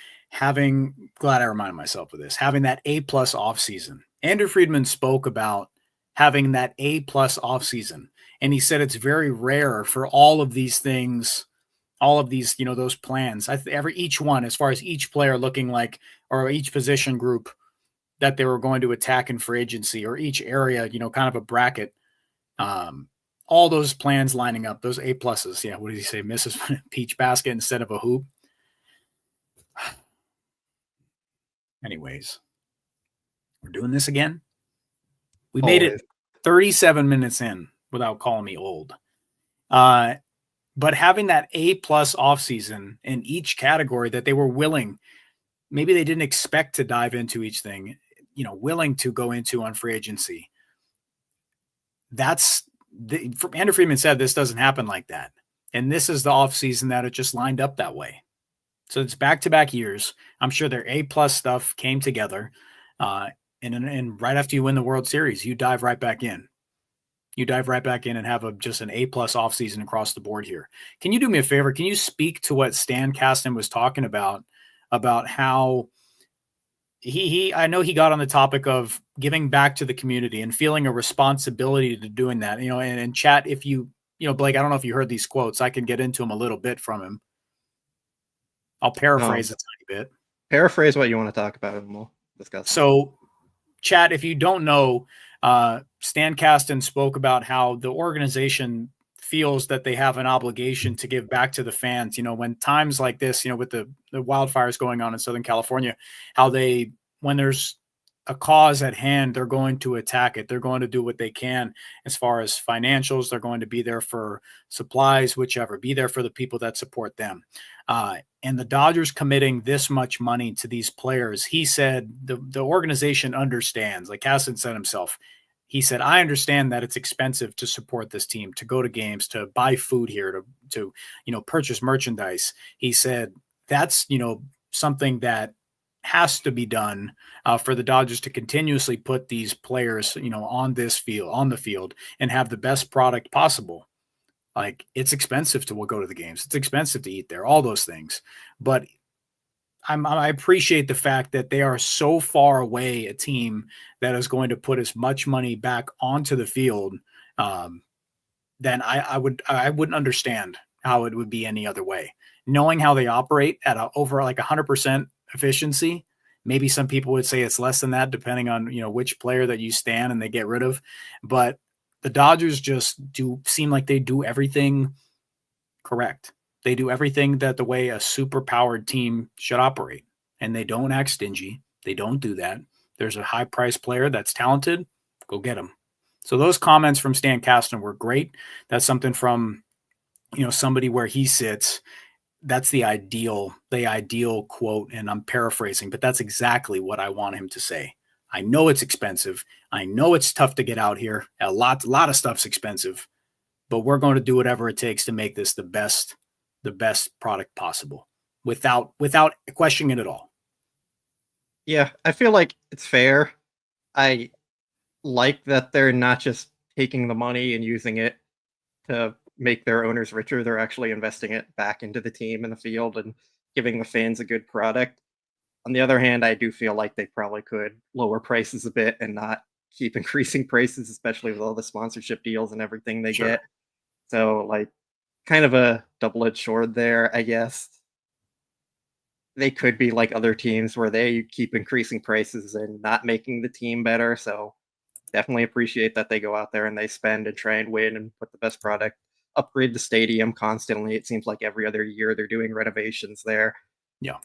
glad I reminded myself of this, having that A+ offseason. Andrew Friedman spoke about having that A+ offseason, and he said it's very rare for all of these things, all of these, those plans. Each one, as far as each player looking like, or each position group that they were going to attack in free agency, or each area, kind of a bracket. All those plans lining up, those A+. Yeah, what did he say? Mrs. Peach basket instead of a hoop. Anyways, we're doing this again. We made it 37 minutes in without calling me old. But having that A+ offseason in each category that they were willing, maybe they didn't expect to dive into each thing, willing to go into on free agency. Andrew Friedman said this doesn't happen like that. And this is the offseason that it just lined up that way. So it's back-to-back years. I'm sure their A+ stuff came together. And right after you win the World Series, you dive right back in. You dive right back in and have just an A+ offseason across the board here. Can you do me a favor? Can you speak to what Stan Kasten was talking about how I know he got on the topic of giving back to the community and feeling a responsibility to doing that, and chat, if Blake, I don't know if you heard these quotes. I can get into them a little bit from him. I'll paraphrase a tiny bit. Paraphrase what you want to talk about and we'll discuss. So chat, if you don't know, Stan Kasten spoke about how the organization feels that they have an obligation to give back to the fans, when times like this, with the wildfires going on in Southern California, how when there's a cause at hand, they're going to attack it. They're going to do what they can as far as financials. They're going to be there for supplies, whichever, be there for the people that support them. And the Dodgers committing this much money to these players, he said the organization understands, like Kasten said himself. He said, I understand that it's expensive to support this team, to go to games, to buy food here, to purchase merchandise. He said, that's, something that has to be done for the Dodgers to continuously put these players, on the field and have the best product possible. Like, it's expensive to go to the games. It's expensive to eat there, all those things. But I appreciate the fact that they are so far away a team that is going to put as much money back onto the field than I wouldn't understand how it would be any other way. Knowing how they operate at over like 100% efficiency, maybe some people would say it's less than that, depending on which player that you stand and they get rid of. But the Dodgers just seem like they do everything correct. They do everything that the way a super-powered team should operate, and they don't act stingy. They don't do that. There's a high-priced player that's talented, go get him. So those comments from Stan Kasten were great. That's something from, somebody where he sits. That's the ideal quote, and I'm paraphrasing, but that's exactly what I want him to say. I know it's expensive. I know it's tough to get out here. A lot of stuff's expensive, but we're going to do whatever it takes to make this the best product possible without questioning it at all. Yeah, I feel like it's fair. I like that they're not just taking the money and using it to make their owners richer. They're actually investing it back into the team and the field and giving the fans a good product. On the other hand, I do feel like they probably could lower prices a bit and not keep increasing prices, especially with all the sponsorship deals and everything they Sure. get. So, like, kind of a double-edged sword there, I guess. They could be like other teams where they keep increasing prices and not making the team better. So, definitely appreciate that they go out there and they spend and try and win and put the best product, upgrade the stadium constantly. It seems like every other year they're doing renovations there. Yeah.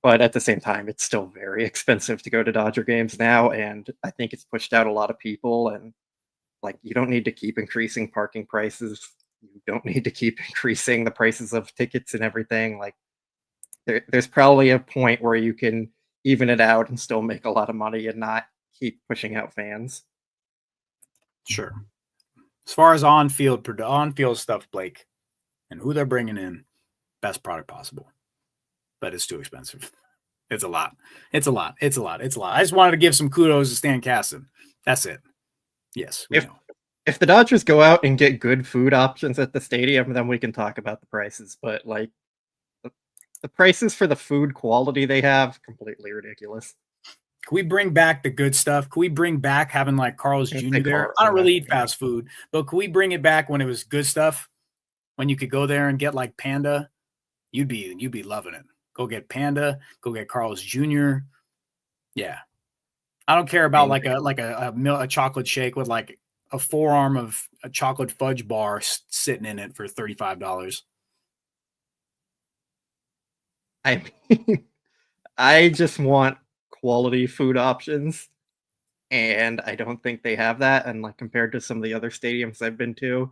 But at the same time, it's still very expensive to go to Dodger games now. And I think it's pushed out a lot of people. And like, you don't need to keep increasing parking prices. You don't need to keep increasing the prices of tickets and everything. Like, there's probably a point where you can even it out and still make a lot of money and not keep pushing out fans. Sure. As far as on-field stuff, Blake, and who they're bringing in, best product possible. But it's too expensive. It's a lot. It's a lot. It's a lot. It's a lot. I just wanted to give some kudos to Stan Kasten. That's it. Yes, we know. If the Dodgers go out and get good food options at the stadium, then we can talk about the prices. But like the prices for the food quality they have, completely ridiculous. Can we bring back the good stuff? Can we bring back having like Carl's Jr. there? I don't really eat fast food, but can we bring it back when it was good stuff? When you could go there and get like Panda, you'd be loving it. Go get Panda. Go get Carl's Jr. Yeah, I don't care about like a chocolate shake with like a forearm of a chocolate fudge bar sitting in it for $35. I mean, I just want quality food options, and I don't think they have that. And like compared to some of the other stadiums I've been to,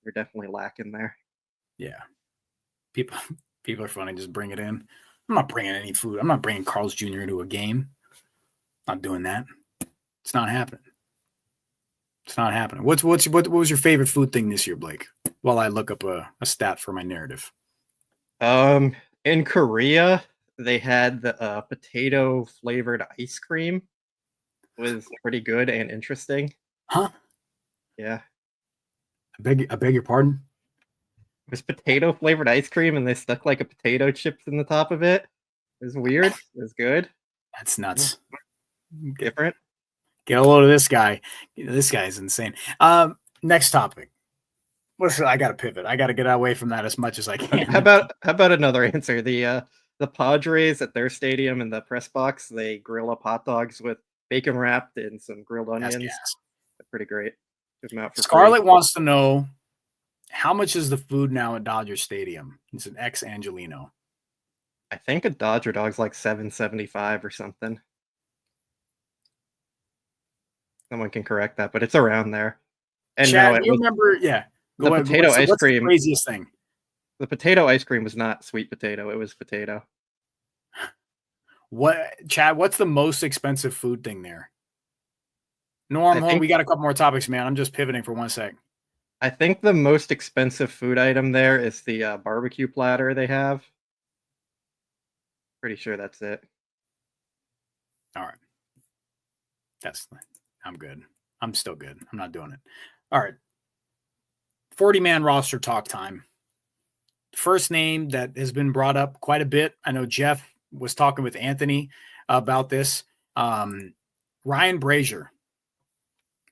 they're definitely lacking there. Yeah, people are funny. Just bring it in. I'm not bringing any food. I'm not bringing Carl's Jr. into a game. Not doing that. It's not happening. It's not happening. What was your favorite food thing this year, Blake? While I look up a stat for my narrative. In Korea, they had the potato flavored ice cream. It was pretty good and interesting. Huh? Yeah. I beg your pardon? It was potato flavored ice cream, and they stuck like a potato chips in the top of it. It was weird. It was good. That's nuts. Different. Get a load of this guy. This guy is insane. Next topic. I got to pivot. I got to get away from that as much as I can. How about another answer? The Padres at their stadium in the press box, they grill up hot dogs with bacon wrapped and some grilled onions. They're pretty great. Give them out for Scarlett free. wants to know how much is the food now at Dodger Stadium? It's an ex-Angelino. I think a Dodger dog's like $7.75 or something. Someone can correct that, but it's around there. And Chad, you remember? Yeah. The potato ice cream. The craziest thing. The potato ice cream was not sweet potato. It was potato. Chad, what's the most expensive food thing there? Norm, we got a couple more topics, man. I'm just pivoting for 1 sec. I think the most expensive food item there is the barbecue platter they have. Pretty sure that's it. All right. I'm good. I'm still good. I'm not doing it. All right. 40-man roster talk time. First name that has been brought up quite a bit. I know Jeff was talking with Anthony about this. Ryan Brasier.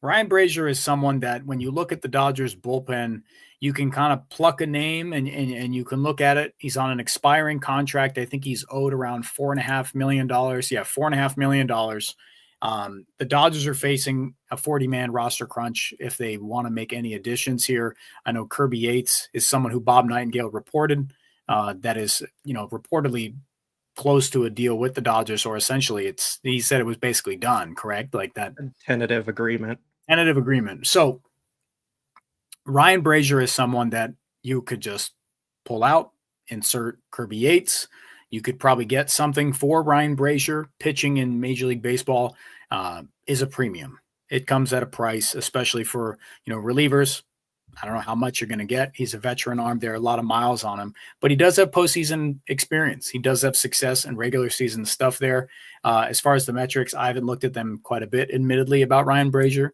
Ryan Brasier is someone that when you look at the Dodgers bullpen, you can kind of pluck a name and you can look at it. He's on an expiring contract. I think he's owed around $4.5 million. Yeah, $4.5 million. The Dodgers are facing a 40-man roster crunch if they want to make any additions here. I know Kirby Yates is someone who Bob Nightingale reported that is, reportedly close to a deal with the Dodgers, or essentially he said it was basically done, correct? Like that tentative agreement. So Ryan Brasier is someone that you could just pull out, insert Kirby Yates. You could probably get something for Ryan Brasier. Pitching in Major League Baseball is a premium. It comes at a price, especially for, relievers. I don't know how much you're going to get. He's a veteran arm. There are a lot of miles on him, but he does have postseason experience. He does have success and regular season stuff there. As far as the metrics, I haven't looked at them quite a bit, admittedly, about Ryan Brasier.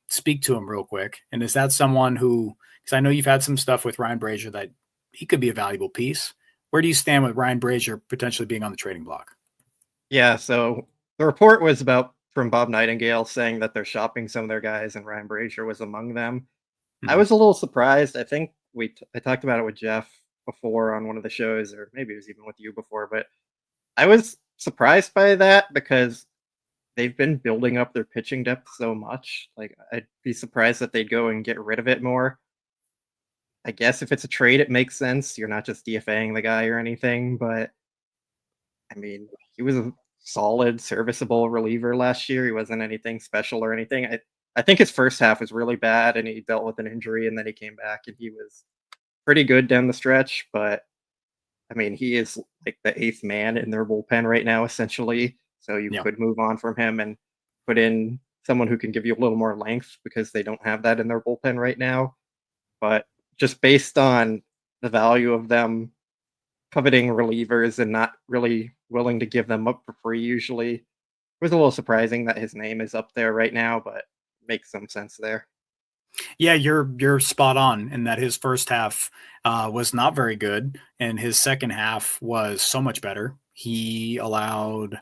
Speak to him real quick. And is that someone who, because I know you've had some stuff with Ryan Brasier that he could be a valuable piece. Where do you stand with Ryan Brasier potentially being on the trading block? Yeah, so the report was from Bob Nightingale saying that they're shopping some of their guys, and Ryan Brasier was among them. I Mhm. was a little surprised. I think I talked about it with Jeff before on one of the shows, or maybe it was even with you before, but I was surprised by that because they've been building up their pitching depth so much. Like, I'd be surprised that they'd go and get rid of it more. I guess if it's a trade, it makes sense. You're not just DFAing the guy or anything, but I mean, he was a solid, serviceable reliever last year. He wasn't anything special or anything. I think his first half was really bad, and he dealt with an injury, and then he came back, and he was pretty good down the stretch. But I mean, he is like the eighth man in their bullpen right now, essentially. So you Yeah. could move on from him and put in someone who can give you a little more length because they don't have that in their bullpen right now. But just based on the value of them coveting relievers and not really willing to give them up for free usually, it was a little surprising that his name is up there right now, but makes some sense there. Yeah, you're spot on in that his first half was not very good, and his second half was so much better. He allowed,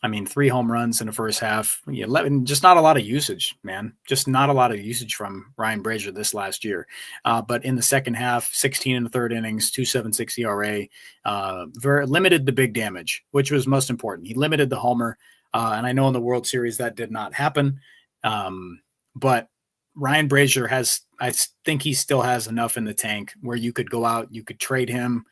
I mean, 3 home runs in the first half. 11, just not a lot of usage, man. Just not a lot of usage from Ryan Brasier this last year. But in the second half, 16 in the third innings, 2.76 ERA, very limited the big damage, which was most important. He limited the homer, and I know in the World Series that did not happen. But Ryan Brasier has, I think he still has enough in the tank where you could go out, you could trade him,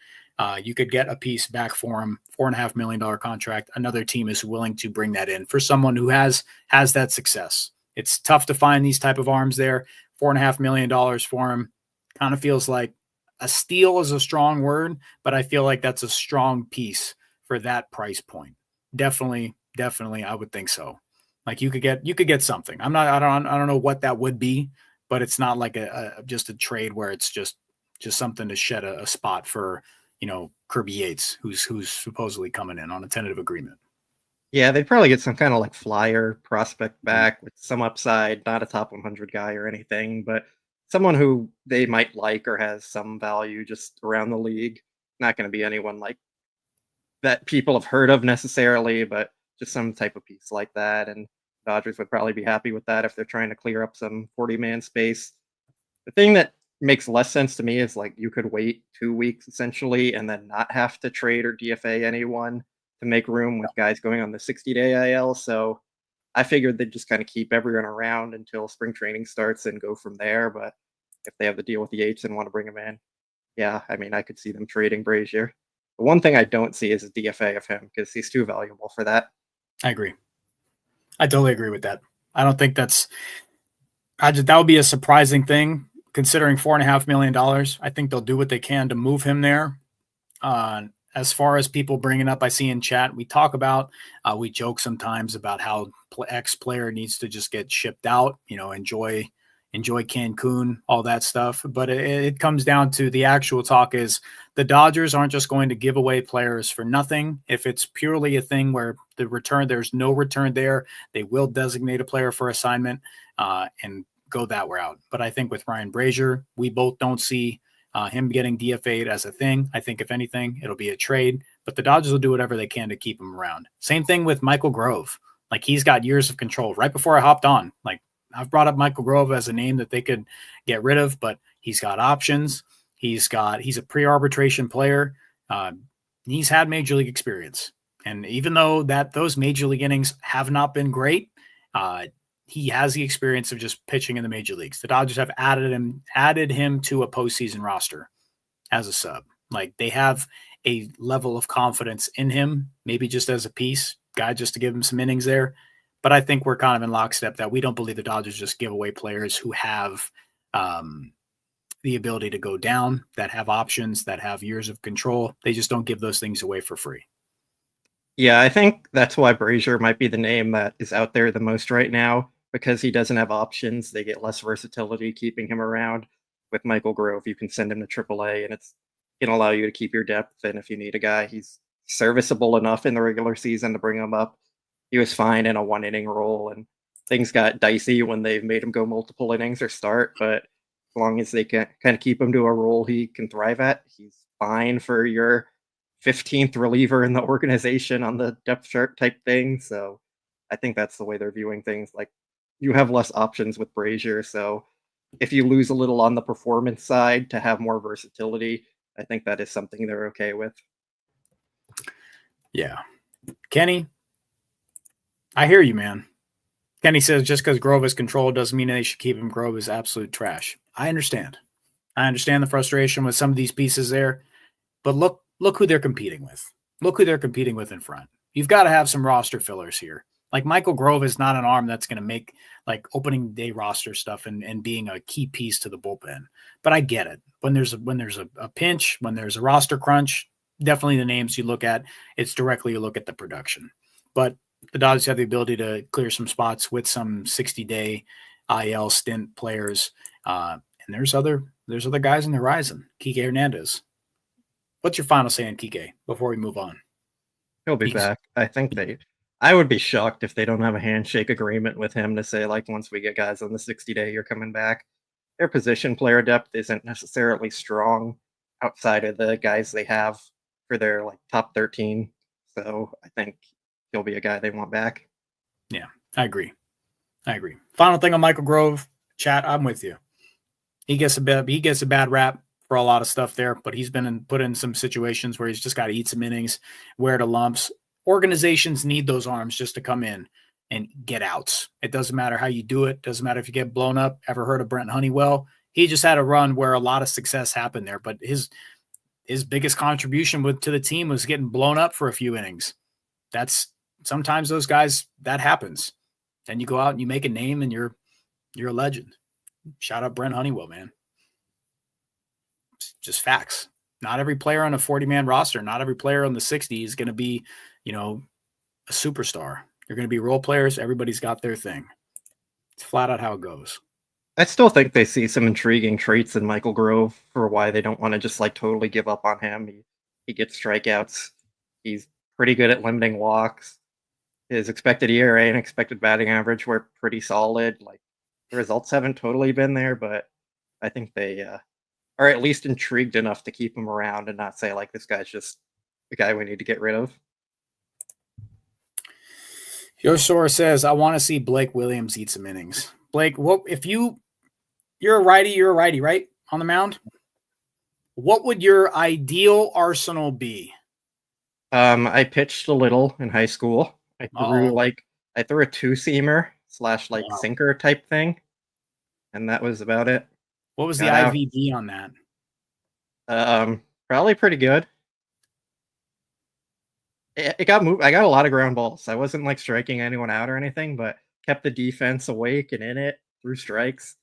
you could get a piece back for him, $4.5 million contract. Another team is willing to bring that in for someone who has that success. It's tough to find these type of arms there. $4.5 million for him kind of feels like a steal is a strong word, but I feel like that's a strong piece for that price point. Definitely, I would think so. Like you could get something. I don't know what that would be, but it's not like just a trade where it's just something to shed a spot for, Kirby Yates, who's supposedly coming in on a tentative agreement. Yeah, they'd probably get some kind of like flyer prospect Mhm. back with some upside, not a top 100 guy or anything, but someone who they might like or has some value just around the league. Not going to be anyone like that people have heard of necessarily, but just some type of piece like that. And Dodgers would probably be happy with that if they're trying to clear up some 40-man space. The thing that makes less sense to me is like you could wait 2 weeks essentially and then not have to trade or DFA anyone to make room with guys going on the 60-day IL. So I figured they'd just kind of keep everyone around until spring training starts and go from there. But if they have the deal with the Yates and want to bring him in, yeah, I mean, I could see them trading Brazier. The one thing I don't see is a DFA of him because he's too valuable for that. I agree. I totally agree with that. I don't think that would be a surprising thing considering $4.5 million. I think they'll do what they can to move him there. As far as people bringing up, I see in chat, we talk about, we joke sometimes about how X player needs to just get shipped out, enjoy Cancun, all that stuff. But it comes down to the actual talk is the Dodgers aren't just going to give away players for nothing. If it's purely a thing where there's no return there, they will designate a player for assignment and go that route. But I think with Ryan Brasier, we both don't see him getting DFA'd as a thing. I think if anything, it'll be a trade, but the Dodgers will do whatever they can to keep him around. Same thing with Michael Grove. Like he's got years of control. Right before I hopped on, like I've brought up Michael Grove as a name that they could get rid of, but he's got options. He's a pre-arbitration player. He's had major league experience. And even though those major league innings have not been great, he has the experience of just pitching in the major leagues. The Dodgers have added him to a postseason roster as a sub. Like they have a level of confidence in him, maybe just as a piece guy, just to give him some innings there. But I think we're kind of in lockstep that we don't believe the Dodgers just give away players who have the ability to go down, that have options, that have years of control. They just don't give those things away for free. Yeah, I think that's why Brazier might be the name that is out there the most right now because he doesn't have options. They get less versatility keeping him around. With Michael Grove, you can send him to AAA, and it's going to allow you to keep your depth. And if you need a guy, he's serviceable enough in the regular season to bring him up. He was fine in a 1 inning role, and things got dicey when they've made him go multiple innings or start. But as long as they can kind of keep him to a role he can thrive at, he's fine for your 15th reliever in the organization on the depth chart type thing. So I think that's the way they're viewing things. Like, you have less options with Brasier. So if you lose a little on the performance side to have more versatility, I think that is something they're okay with. Yeah. Kenny, I hear you, man. Kenny says just because Grove is controlled doesn't mean they should keep him. Grove is absolute trash. I understand. I understand the frustration with some of these pieces there, but look who they're competing with. Look who they're competing with in front. You've got to have some roster fillers here. Like, Michael Grove is not an arm that's going to make like opening day roster stuff and being a key piece to the bullpen. But I get it. When there's a pinch, when there's a roster crunch, definitely the names you look at, it's directly you look at the production. But the Dodgers have the ability to clear some spots with some 60-day IL stint players. And there's other guys on the horizon. Kike Hernandez. What's your final say on Kike before we move on? He'll be back. I would be shocked if they don't have a handshake agreement with him to say, like, once we get guys on the 60-day, you're coming back. Their position player depth isn't necessarily strong outside of the guys they have for their like top 13. So I think he'll be a guy they want back. Yeah, I agree. Final thing on Michael Grove, chat, I'm with you. He gets a bad rap for a lot of stuff there, but he's been put in some situations where he's just got to eat some innings, wear the lumps. Organizations need those arms just to come in and get outs. It doesn't matter how you do it. Doesn't matter if you get blown up. Ever heard of Brent Honeywell? He just had a run where a lot of success happened there, but his biggest contribution to the team was getting blown up for a few innings. That's sometimes those guys, that happens. Then you go out and you make a name and you're a legend. Shout out Brent Honeywell, man. It's just facts. Not every player on a 40-man roster, not every player on the 60 is going to be, a superstar. They're going to be role players. Everybody's got their thing. It's flat out how it goes. I still think they see some intriguing traits in Michael Grove for why they don't want to just like totally give up on him. He gets strikeouts. He's pretty good at limiting walks. His expected ERA and expected batting average were pretty solid. Like, the results haven't totally been there, but I think they are at least intrigued enough to keep him around and not say like, this guy's just the guy we need to get rid of. Yoshora says, I want to see Blake Williams eat some innings. Blake, what if you're a righty, right? On the mound? What would your ideal arsenal be? I pitched a little in high school. I threw a two-seamer / like sinker type thing. And that was about it. What was the IVD on that? Probably pretty good. It got moved. I got a lot of ground balls. I wasn't like striking anyone out or anything, but kept the defense awake and in it through strikes.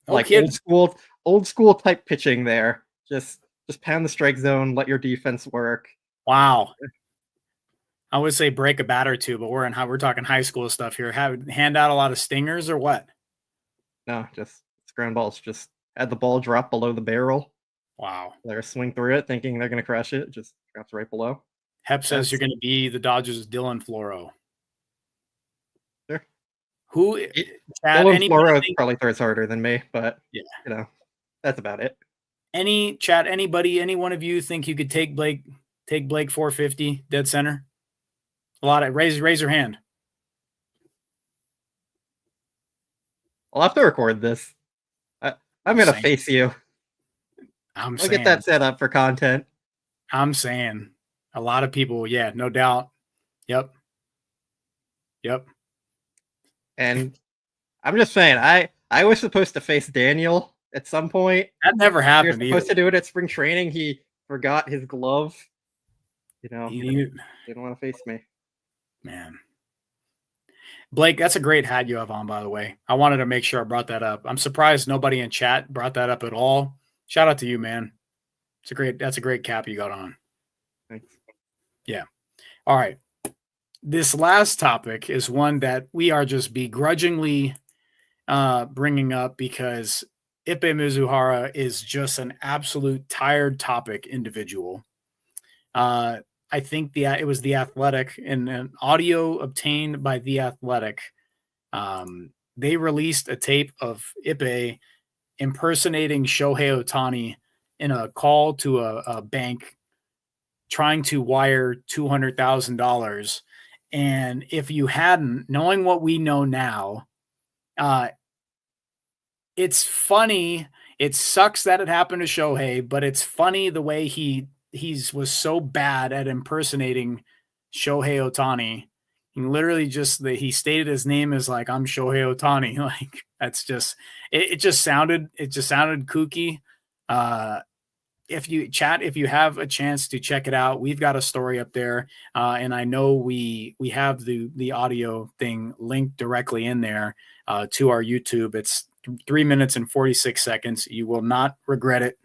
Old school type pitching there. Just pound the strike zone, let your defense work. Wow. I would say break a bat or two, but we're talking high school stuff here. Hand out a lot of stingers or what? No, just ground balls. Just had the ball drop below the barrel. Wow. They're swing through it, thinking they're going to crush it. Just drops right below. Hep says you're going to be the Dodgers' Dylan Floro. Sure. Dylan Floro probably throws harder than me, but yeah, that's about it. Any one of you think you could take Blake 450 dead center? A lot of raise your hand. I'll have to record this. I'm going to face you. I'll get that set up for content. I'm saying a lot of people, yeah, no doubt. Yep. And I'm just saying, I was supposed to face Daniel at some point. That never happened. He was supposed to do it at spring training. He forgot his glove. He didn't want to face me. Man. Blake, that's a great hat you have on, by the way. I wanted to make sure I brought that up. I'm surprised nobody in chat brought that up at all. Shout out to you, man. That's a great cap you got on. Thanks. Yeah. All right. This last topic is one that we are just begrudgingly bringing up because Ippei Mizuhara is just an absolute tired topic individual. I think it was The Athletic, in an audio obtained by The Athletic. They released a tape of Ippei impersonating Shohei Ohtani in a call to a bank trying to wire $200,000. And if you hadn't, knowing what we know now, it's funny. It sucks that it happened to Shohei, but it's funny the way he was so bad at impersonating Shohei Ohtani. He literally he stated his name as like, I'm Shohei Ohtani. Like, that's just, it just sounded kooky. If you have a chance to check it out, we've got a story up there. And I know we have the audio thing linked directly in there to our YouTube. It's 3 minutes and 46 seconds. You will not regret it.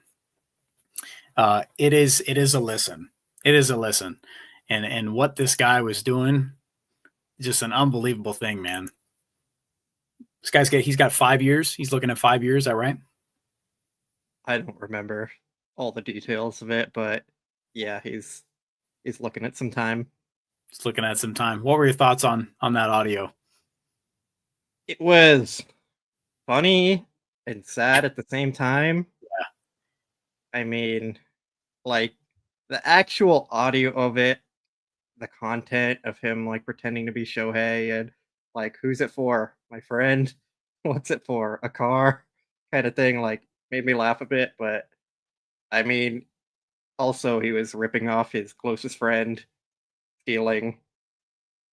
It is a listen. It is a listen. And what this guy was doing, just an unbelievable thing, man. This he's got 5 years. He's looking at 5 years. Is that right? I don't remember all the details of it, but yeah, he's looking at some time. He's looking at some time. What were your thoughts on that audio? It was funny and sad at the same time. Yeah. I mean, like, the actual audio of it, the content of him like pretending to be Shohei and like, who's it for? My friend? What's it for? A car? Kind of thing, like, made me laugh a bit, but I mean, also he was ripping off his closest friend, stealing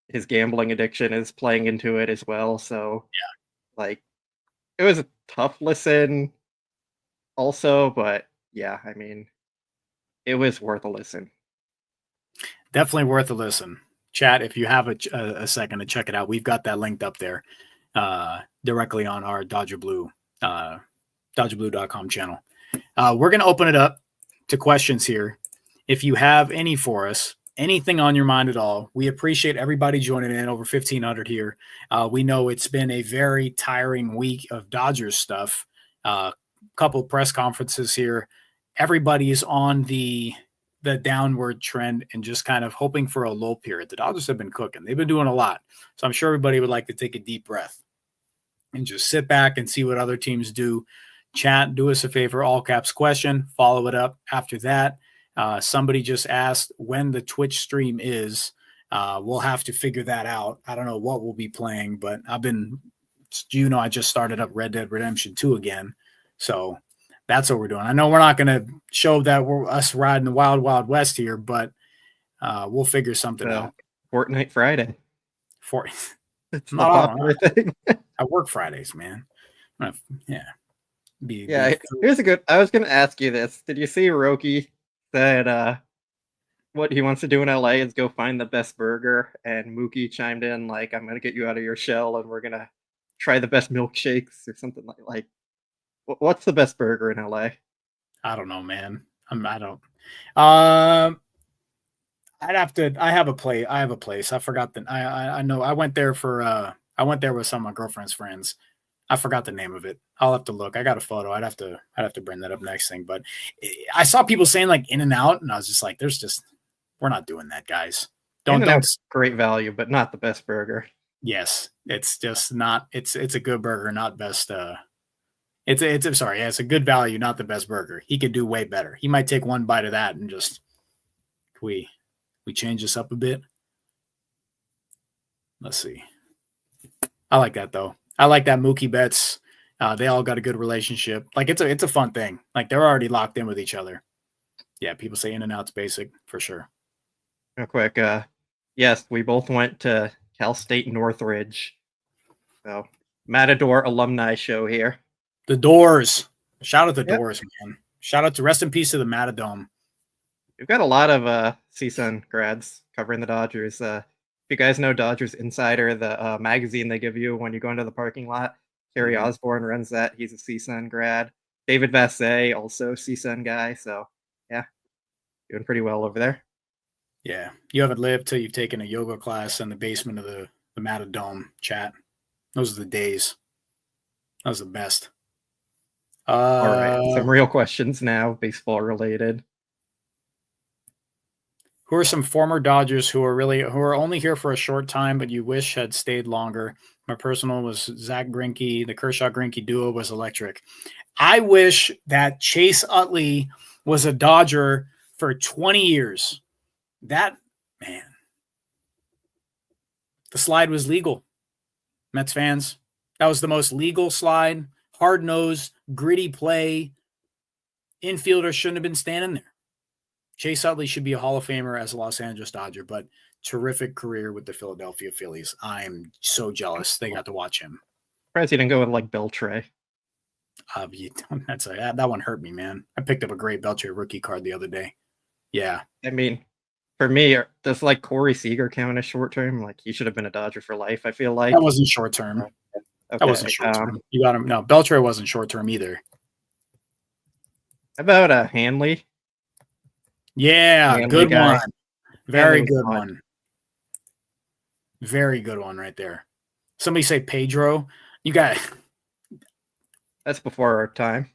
his gambling addiction is playing into it as well. So yeah, like, it was a tough listen also, but yeah, I mean, it was worth a listen. Definitely worth a listen. Chat, if you have a second to check it out, we've got that linked up there directly on our DodgerBlue.com channel. We're going to open it up to questions here. If you have any for us, anything on your mind at all, we appreciate everybody joining in. Over 1,500 here. We know it's been a very tiring week of Dodgers stuff. Couple of press conferences here. Everybody's on the downward trend and just kind of hoping for a lull period. The Dodgers have been cooking. They've been doing a lot. So I'm sure everybody would like to take a deep breath and just sit back and see what other teams do. Chat, do us a favor, all caps question, follow it up after that. Somebody just asked when the Twitch stream is. We'll have to figure that out. I don't know what we'll be playing, but I just started up Red Dead Redemption 2 again. So that's what we're doing. I know we're not going to show that we're us riding the wild, wild west here, but we'll figure something out. Fortnite Friday. It's not popular thing. I work Fridays, man. Yeah. Here's a good. I was going to ask you this. Did you see Roki said what he wants to do in LA is go find the best burger, and Mookie chimed in like, I'm going to get you out of your shell and we're going to try the best milkshakes or something like. What's the best burger in LA? I don't know, man. I don't. I have a place. I forgot that. I know. I went there with some of my girlfriend's friends. I forgot the name of it. I'll have to look. I got a photo. I'd have to bring that up next thing. But I saw people saying like In-N-Out, and I was just like, we're not doing that, guys. Don't. Great value, but not the best burger. Yes, it's just not. It's a good burger, not best. It's a good value, not the best burger. He could do way better. He might take one bite of that and just we change this up a bit. Let's see. I like that though. I like that Mookie Betts. They all got a good relationship. Like it's a fun thing. Like they're already locked in with each other. Yeah, people say In-N-Out's basic for sure. Real quick, yes, we both went to Cal State Northridge. So Matador alumni show here. The Doors. Shout out to the Doors, man. Shout out to rest in peace to the Matadome. We've got a lot of CSUN grads covering the Dodgers. If you guys know Dodgers Insider, the magazine they give you when you go into the parking lot, Terry Osborne runs that. He's a CSUN grad. David Vassay, also CSUN guy. So, yeah, doing pretty well over there. Yeah, you haven't lived till you've taken a yoga class in the basement of the Matadome, chat. Those are the days. That was the best. All right, some real questions now, baseball related. Who are some former Dodgers who are only here for a short time, but you wish had stayed longer? My personal was Zach Greinke. The Kershaw Greinke duo was electric. I wish that Chase Utley was a Dodger for 20 years. That, man, the slide was legal. Mets fans, that was the most legal slide, hard-nosed, gritty play. Infielder shouldn't have been standing there. Chase Utley should be a Hall of Famer as a Los Angeles Dodger, but terrific career with the Philadelphia Phillies. I'm so jealous they got to watch him. Surprised he didn't go with like Beltre. That one hurt me, man. I picked up a great Beltre rookie card the other day. Yeah. I mean, for me, does like Corey Seager count as short term? Like he should have been a Dodger for life. I feel like that wasn't short term. Okay. That wasn't short term. You got him. No, Beltre wasn't short term either. How about Hanley? Yeah, Hanley good guy. one. Very Hanley good one. Very good one right there. Somebody say Pedro. You got That's before our time.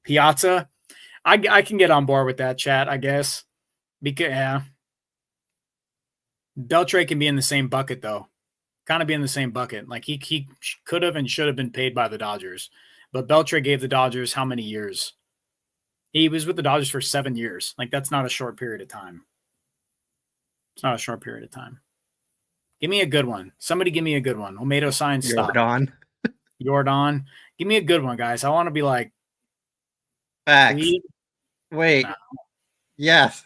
Piazza. I can get on board with that, chat, I guess. Because Beltre can be in the same bucket though. Kind of be in the same bucket. Like he could have and should have been paid by the Dodgers. But Beltre gave the Dodgers how many years? He was with the Dodgers for 7 years. Like, that's not a short period of time. It's not a short period of time. Give me a good one. Somebody give me a good one. Omedo sign, stop. Jordan. Give me a good one, guys. I want to be like. Facts. Wait. No. Yes.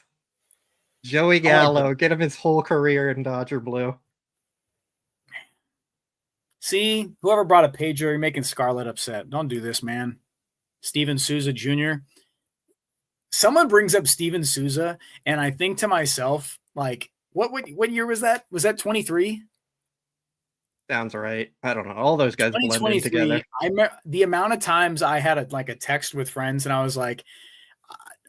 Joey Gallo. Get him his whole career in Dodger blue. See, whoever brought a Pedro, you're making Scarlett upset. Don't do this, man. Steven Souza Jr. Someone brings up Steven Souza, and I think to myself, like, what year was that? Was that 23? Sounds right. I don't know. All those guys blend in together. The amount of times I had a text with friends, and I was like,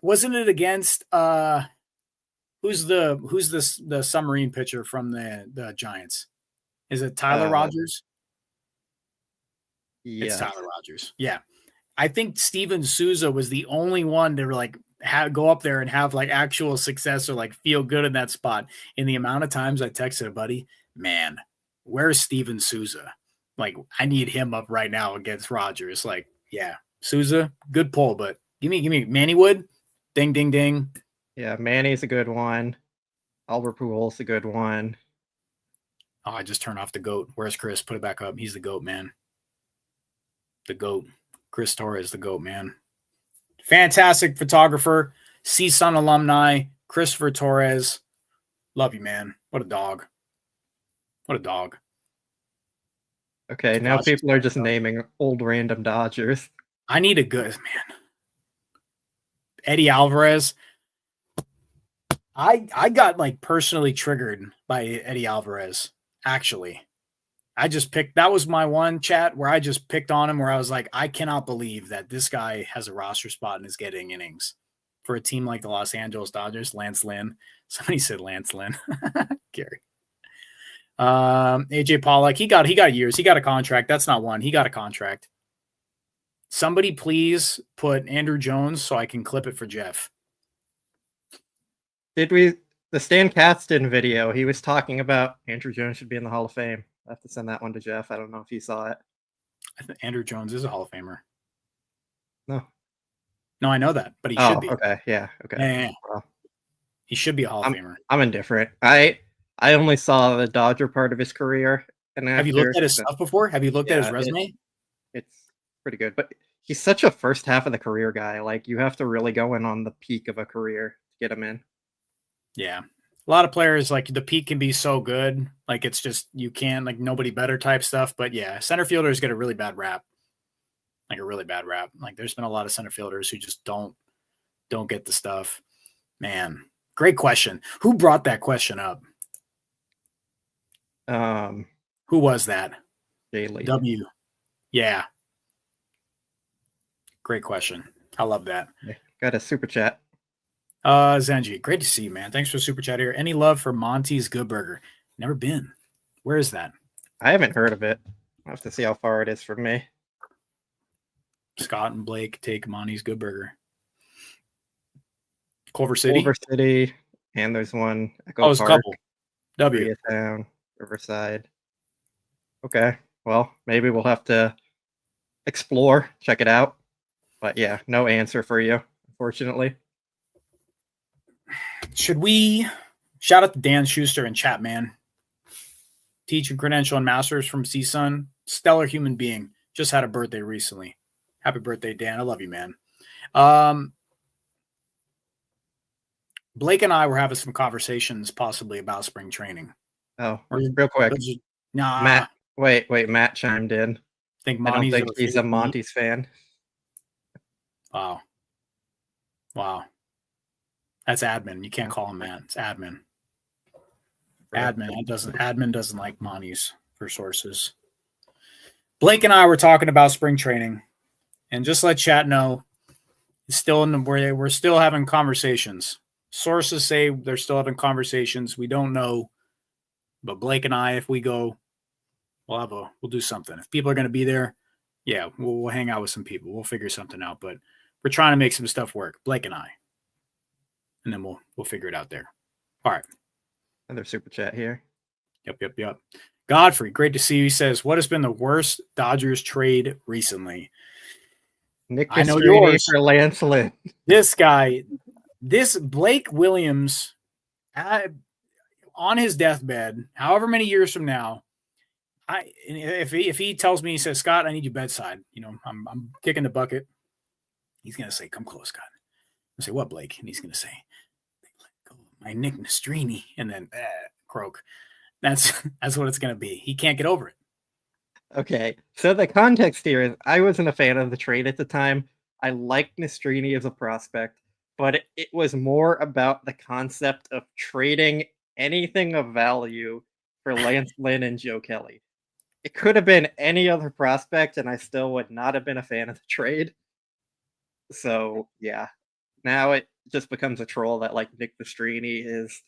wasn't it against who's the submarine pitcher from the Giants? Is it Tyler Rogers? Yeah. It's Tyler Rogers. Yeah. I think Steven Souza was the only one to like go up there and have like actual success or like feel good in that spot. In the amount of times I texted a buddy, man, where's Steven Souza? Like, I need him up right now against Rogers. Like, yeah, Souza, good pull, but give me Manny Wood. Ding, ding, ding. Yeah, Manny's a good one. Albert Pujols a good one. Oh, I just turned off the GOAT. Where's Chris? Put it back up. He's the GOAT, man. The GOAT. Chris Torres, the GOAT, man. Fantastic photographer. CSUN alumni. Christopher Torres. Love you, man. What a dog. What a dog. Okay, now people are just naming old random Dodgers. I need a good, man. Eddie Alvarez. I got like personally triggered by Eddie Alvarez, actually. That was my one chat where I just picked on him, where I was like, I cannot believe that this guy has a roster spot and is getting innings for a team like the Los Angeles Dodgers. Lance Lynn. Somebody said Lance Lynn. Gary. AJ Pollock. He got years. He got a contract. That's not one. He got a contract. Somebody please put Andrew Jones so I can clip it for Jeff. The Stan Kasten video, he was talking about Andrew Jones should be in the Hall of Fame. I have to send that one to Jeff. I don't know if he saw it. I think Andrew Jones is a Hall of Famer. No, I know that, but he should be. Okay, yeah, okay. Yeah. Well, he should be a Hall of Famer. I'm indifferent. I only saw the Dodger part of his career. And have you looked at his stuff before? Have you looked at his resume? It's pretty good, but he's such a first half of the career guy. Like, you have to really go in on the peak of a career to get him in. Yeah. A lot of players, like, the peak can be so good. Like, it's just, you can't, like, nobody better type stuff. But yeah, center fielders get a really bad rap. Like, a really bad rap. Like, there's been a lot of center fielders who just don't get the stuff. Man, great question. Who brought that question up? Who was that? Daily. W. Yeah. Great question. I love that. Got a super chat. Zenji, great to see you, man. Thanks for the super chat here. Any love for Monty's Good Burger? Never been. Where is that? I haven't heard of it. I'll have to see how far it is from me. Scott and Blake take Monty's Good Burger. Culver City? Culver City. And there's one. Echo Park, a couple. W. Koreatown, Riverside. Okay. Well, maybe we'll have to explore, check it out. But yeah, no answer for you, unfortunately. Should we shout out to Dan Schuster and Chatman? Teacher, credential, and master's from CSUN. Stellar human being. Just had a birthday recently. Happy birthday, Dan. I love you, man. Blake and I were having some conversations possibly about spring training. Oh, real quick. Nah. Matt chimed in. I don't think he's a Monty's fan. Wow. That's admin. You can't call him Matt. It's admin. Admin doesn't like Monty's for sources. Blake and I were talking about spring training, and just let chat know, we're still having conversations. Sources say they're still having conversations. We don't know, but Blake and I, if we go, we'll do something. If people are going to be there, yeah, we'll hang out with some people. We'll figure something out. But we're trying to make some stuff work, Blake and I, and then we'll figure it out there. All right. Another super chat here. Yep. Godfrey, great to see you. He says, what has been the worst Dodgers trade recently? Nick, I know yours for Lance Lynn. This guy, this Blake Williams, on his deathbed, however many years from now, if he tells me, he says, Scott, I need you bedside. I'm kicking the bucket. He's gonna say, come close, Scott. I say, what, Blake? And he's gonna say, my Nick Nastrini, and then croak. That's what it's gonna be. He can't get over it. Okay, so the context here is I wasn't a fan of the trade at the time. I liked Nastrini as a prospect, but it was more about the concept of trading anything of value for Lance Lynn and Joe Kelly. It could have been any other prospect, and I still would not have been a fan of the trade. So, yeah. Now it just becomes a troll that, like, Nick Nastrini is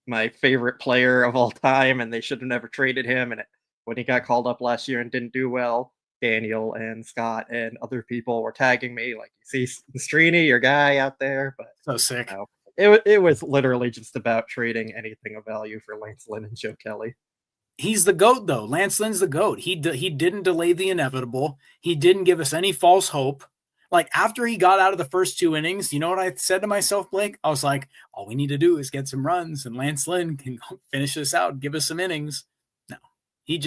my favorite player of all time, and they should have never traded him. And when he got called up last year and didn't do well, Daniel and Scott and other people were tagging me, like, you see Nastrini, your guy out there. But so sick. No, it was literally just about trading anything of value for Lance Lynn and Joe Kelly. He's the GOAT, though. Lance Lynn's the GOAT. He didn't delay the inevitable. He didn't give us any false hope. Like, after he got out of the first 2 innings, you know what I said to myself, Blake? I was like, all we need to do is get some runs, and Lance Lynn can finish this out and give us some innings. No, he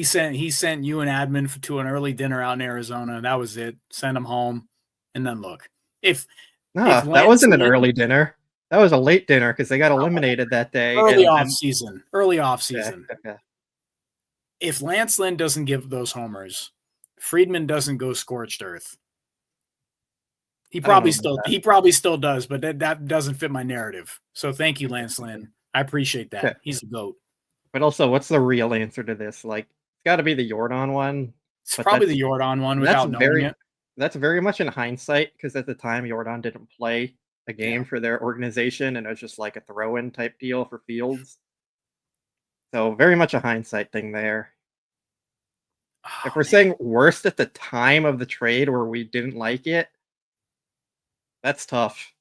sent you and admin to an early dinner out in Arizona. That was it. Send him home, and then look. If that wasn't an early dinner. That was a late dinner because they got eliminated that day. Early off season. Okay. If Lance Lynn doesn't give those homers, Friedman doesn't go scorched earth. He probably still does, but that doesn't fit my narrative. So thank you, Lance Lynn. I appreciate that. Okay. He's the GOAT. But also, what's the real answer to this? Like, it's got to be the Jordan one. It's probably the Jordan one without knowing it. That's very much in hindsight, because at the time Jordan didn't play a game for their organization, and it was just like a throw-in type deal for Fields. So very much a hindsight thing there. If we're saying worst at the time of the trade where we didn't like it, that's tough.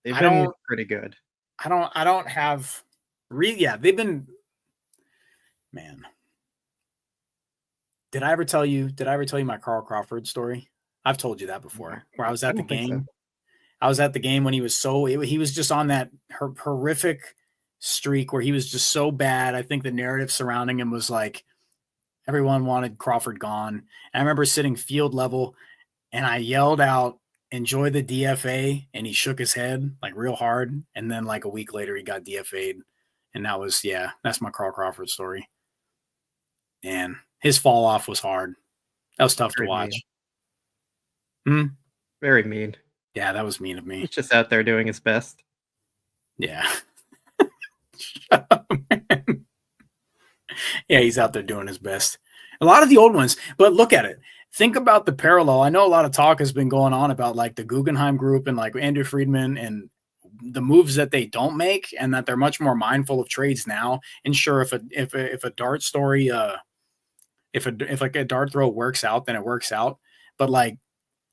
They've been pretty good. I don't have they've been, man. Did I ever tell you my Carl Crawford story? I've told you that before, where I was at the game. I was at the game when he was just on that horrific streak where he was just so bad. I think the narrative surrounding him was like, everyone wanted Crawford gone. And I remember sitting field level, and I yelled out, enjoy the DFA, and he shook his head like real hard. And then like a week later, he got DFA'd. And that's my Carl Crawford story. And his fall off was hard. That was tough to watch. Very mean. Yeah, that was mean of me. He's just out there doing his best. Yeah. Shut up, man. Yeah, he's out there doing his best. A lot of the old ones, but look at it. Think about the parallel. I know a lot of talk has been going on about like the Guggenheim group and like Andrew Friedman and the moves that they don't make, and that they're much more mindful of trades now. And sure, if a dart story, if like a dart throw works out, then it works out. But like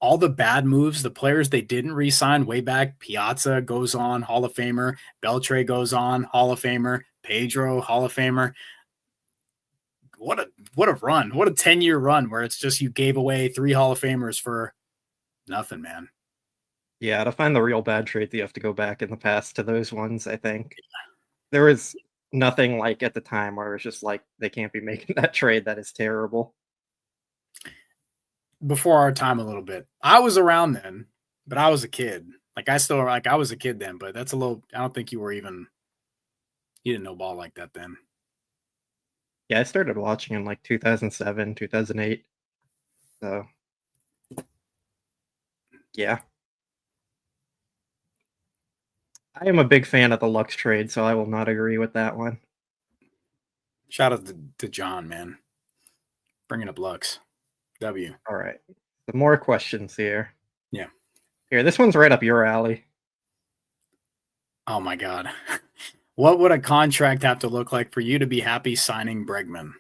all the bad moves, the players they didn't re-sign way back, Piazza goes on, Hall of Famer. Beltre goes on, Hall of Famer. Pedro, Hall of Famer. what a run. What a 10-year run where it's just you gave away 3 Hall of Famers for nothing, man. Yeah, to find the real bad trades, you have to go back in the past to those ones, I think. There was nothing like at the time where it's just like they can't be making that trade. That is terrible. Before our time a little bit. I was around then, but I was a kid. Like I was a kid then, but that's a little I don't think you didn't know ball like that then. Yeah, I started watching in like 2007, 2008. So, yeah. I am a big fan of the Lux trade, so I will not agree with that one. Shout out to John, man. Bringing up Lux. W. All right. Some more questions here. Yeah. Here, this one's right up your alley. Oh my God. What would a contract have to look like for you to be happy signing Bregman?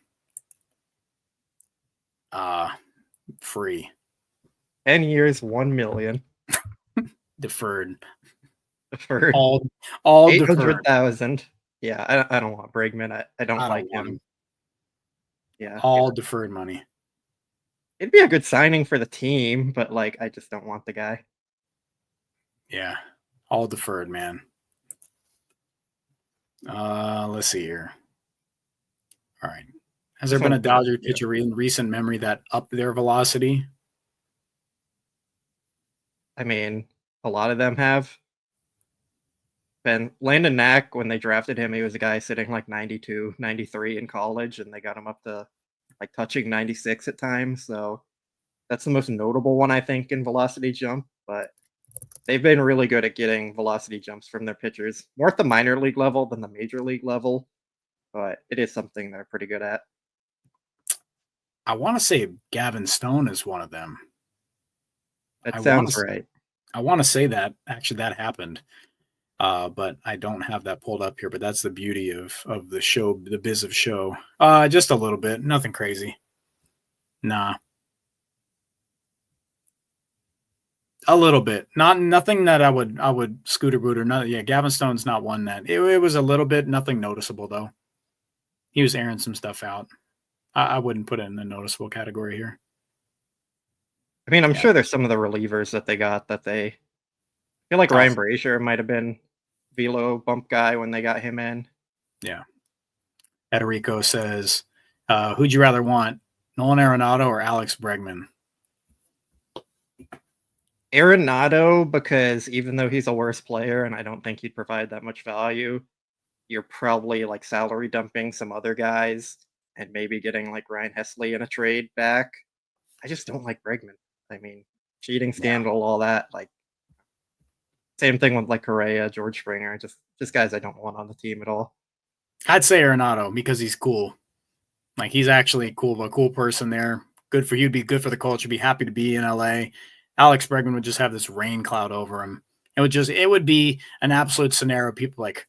Free. 10 years, 1 million. Deferred. Deferred. All 800,000. Yeah, I don't want Bregman. I don't like him. Yeah. All deferred money. It'd be a good signing for the team, but like I just don't want the guy. Yeah. All deferred, man. Let's see here. All right. Has there been a Dodger pitcher in recent memory that upped their velocity? I mean, a lot of them have. Landon Knack, when they drafted him, he was a guy sitting like 92, 93 in college, and they got him up to like touching 96 at times. So that's the most notable one, I think, in velocity jump. But they've been really good at getting velocity jumps from their pitchers, more at the minor league level than the major league level. But it is something they're pretty good at. I want to say Gavin Stone is one of them. That sounds right. I want to say that actually that happened. But I don't have that pulled up here, but that's the beauty of the show, the biz of show. Just a little bit, nothing crazy. Nah. A little bit. Nothing that I would scooter boot or nothing. Yeah, Gavin Stone's not one that it was a little bit, nothing noticeable though. He was airing some stuff out. I wouldn't put it in the noticeable category here. I mean, I'm sure there's some of the relievers that they got that they feel like Ryan Brasier might have been velo bump guy when they got him in. Yeah. Ederico says, who'd you rather want, Nolan Arenado or Alex Bregman? Arenado, because even though he's a worse player and I don't think he'd provide that much value, you're probably like salary dumping some other guys and maybe getting like Ryan Hesley in a trade back. I just don't like Bregman. I mean, cheating scandal, all that. Like, same thing with like Correa, George Springer. Just guys I don't want on the team at all. I'd say Arenado because he's cool. Like he's actually cool, a cool person there. Good for you, be good for the culture, be happy to be in LA. Alex Bregman would just have this rain cloud over him. It would be an absolute scenario. People like,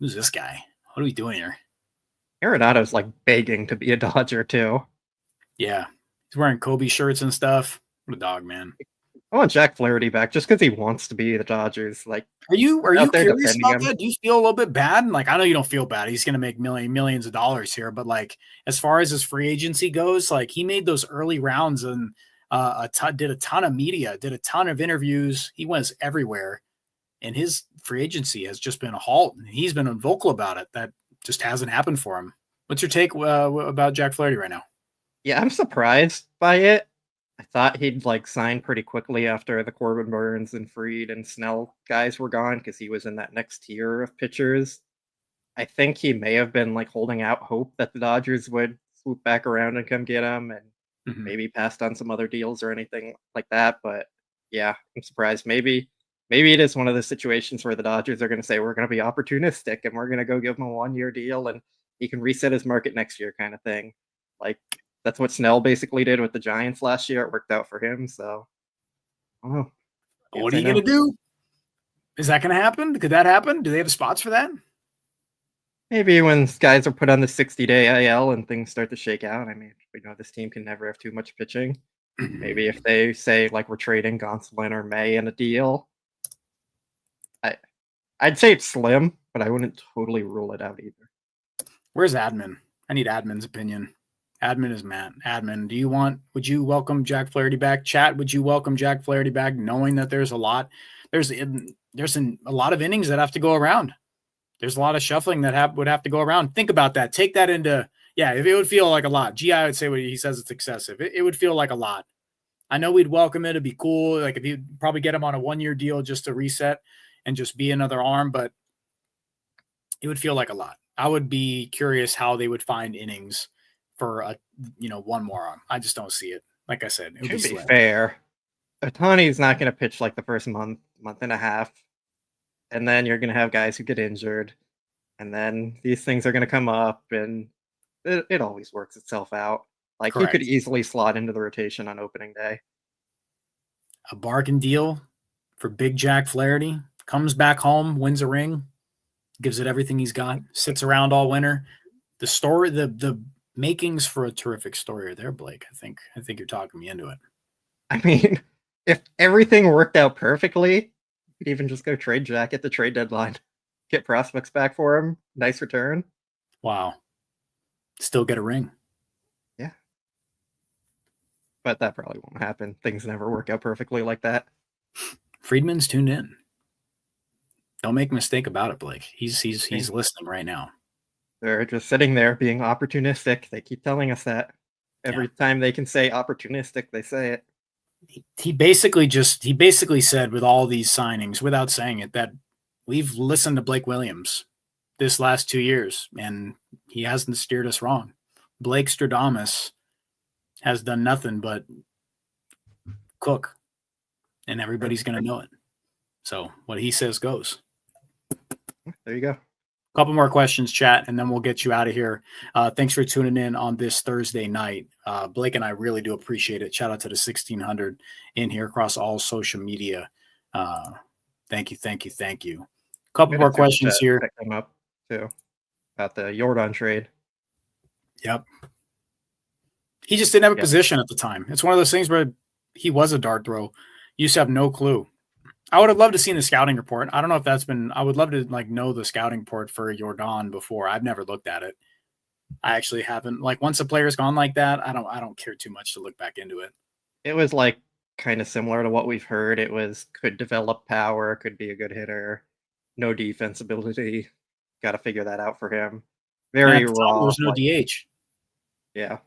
who's this guy? What are we doing here? Arenado's like begging to be a Dodger too. Yeah. He's wearing Kobe shirts and stuff. What a dog, man. I want Jack Flaherty back just because he wants to be the Dodgers. Like, are you curious about that? Do you feel a little bit bad? Like, I know you don't feel bad. He's going to make millions of dollars here, but like, as far as his free agency goes, like he made those early rounds and did a ton of media, did a ton of interviews. He went everywhere, and his free agency has just been a halt. He's been vocal about it. That just hasn't happened for him. What's your take about Jack Flaherty right now? Yeah, I'm surprised by it. I thought he'd like sign pretty quickly after the Corbin Burns and Fried and Snell guys were gone because he was in that next tier of pitchers. I think he may have been like holding out hope that the Dodgers would swoop back around and come get him and maybe passed on some other deals or anything like that. But yeah, I'm surprised. Maybe it is one of the situations where the Dodgers are going to say, we're going to be opportunistic and we're going to go give him a 1-year deal and he can reset his market next year kind of thing. Like, that's what Snell basically did with the Giants last year. It worked out for him. So, I don't know. What are you going to do? Is that going to happen? Could that happen? Do they have spots for that? Maybe when guys are put on the 60-day IL and things start to shake out. I mean, we know this team can never have too much pitching. Maybe if they say, like, we're trading Gonsolin or May in a deal, I'd say it's slim, but I wouldn't totally rule it out either. Where's Admin? I need admin's opinion. Admin is Matt. Admin, would you welcome Jack Flaherty back? Chat, would you welcome Jack Flaherty back, knowing that there's a lot of innings that have to go around? There's a lot of shuffling that would have to go around. Think about that. Take that into, if it would feel like a lot. GI would say what he says it's excessive. It would feel like a lot. I know we'd welcome it. It'd be cool. Like if you'd probably get him on a 1-year deal just to reset and just be another arm, but it would feel like a lot. I would be curious how they would find innings for one more arm. I just don't see it. Like I said, it would be fair. Ohtani's not going to pitch like the first month and a half. And then you're going to have guys who get injured. And then these things are going to come up, and it always works itself out. Like, Correct. He could easily slot into the rotation on opening day. A bargain deal for Big Jack Flaherty. Comes back home, wins a ring, gives it everything he's got, sits around all winter. The story, the makings for a terrific story are there, Blake. I think you're talking me into it. I mean, if everything worked out perfectly, you could even just go trade Jack at the trade deadline. Get prospects back for him. Nice return. Wow. Still get a ring. Yeah. But that probably won't happen. Things never work out perfectly like that. Friedman's tuned in. Don't make a mistake about it, Blake. He's listening right now. They're just sitting there being opportunistic. They keep telling us that. Every time they can say opportunistic, they say it. He basically said with all these signings, without saying it, that we've listened to Blake Williams this last 2 years, and he hasn't steered us wrong. Blake Stradamus has done nothing but cook, and everybody's going to know it. So what he says goes. There you go. A couple more questions, chat, and then we'll get you out of here. Thanks for tuning in on this Thursday night. Blake and I really do appreciate it. Shout out to the 1600 in here across all social media. Thank you. A couple more questions here. Pick them up too about the Jordan trade. Yep. He just didn't have a position at the time. It's one of those things where he was a dart throw. You just have no clue. I would have loved to see the scouting report. I don't know if that's been. I would love to know the scouting report for Jordan before. I've never looked at it. I actually haven't. Like once a player's gone like that, I don't care too much to look back into it. It was like kind of similar to what we've heard. It was could develop power, could be a good hitter, no defense ability. Got to figure that out for him. Very raw. There's no DH. Yeah.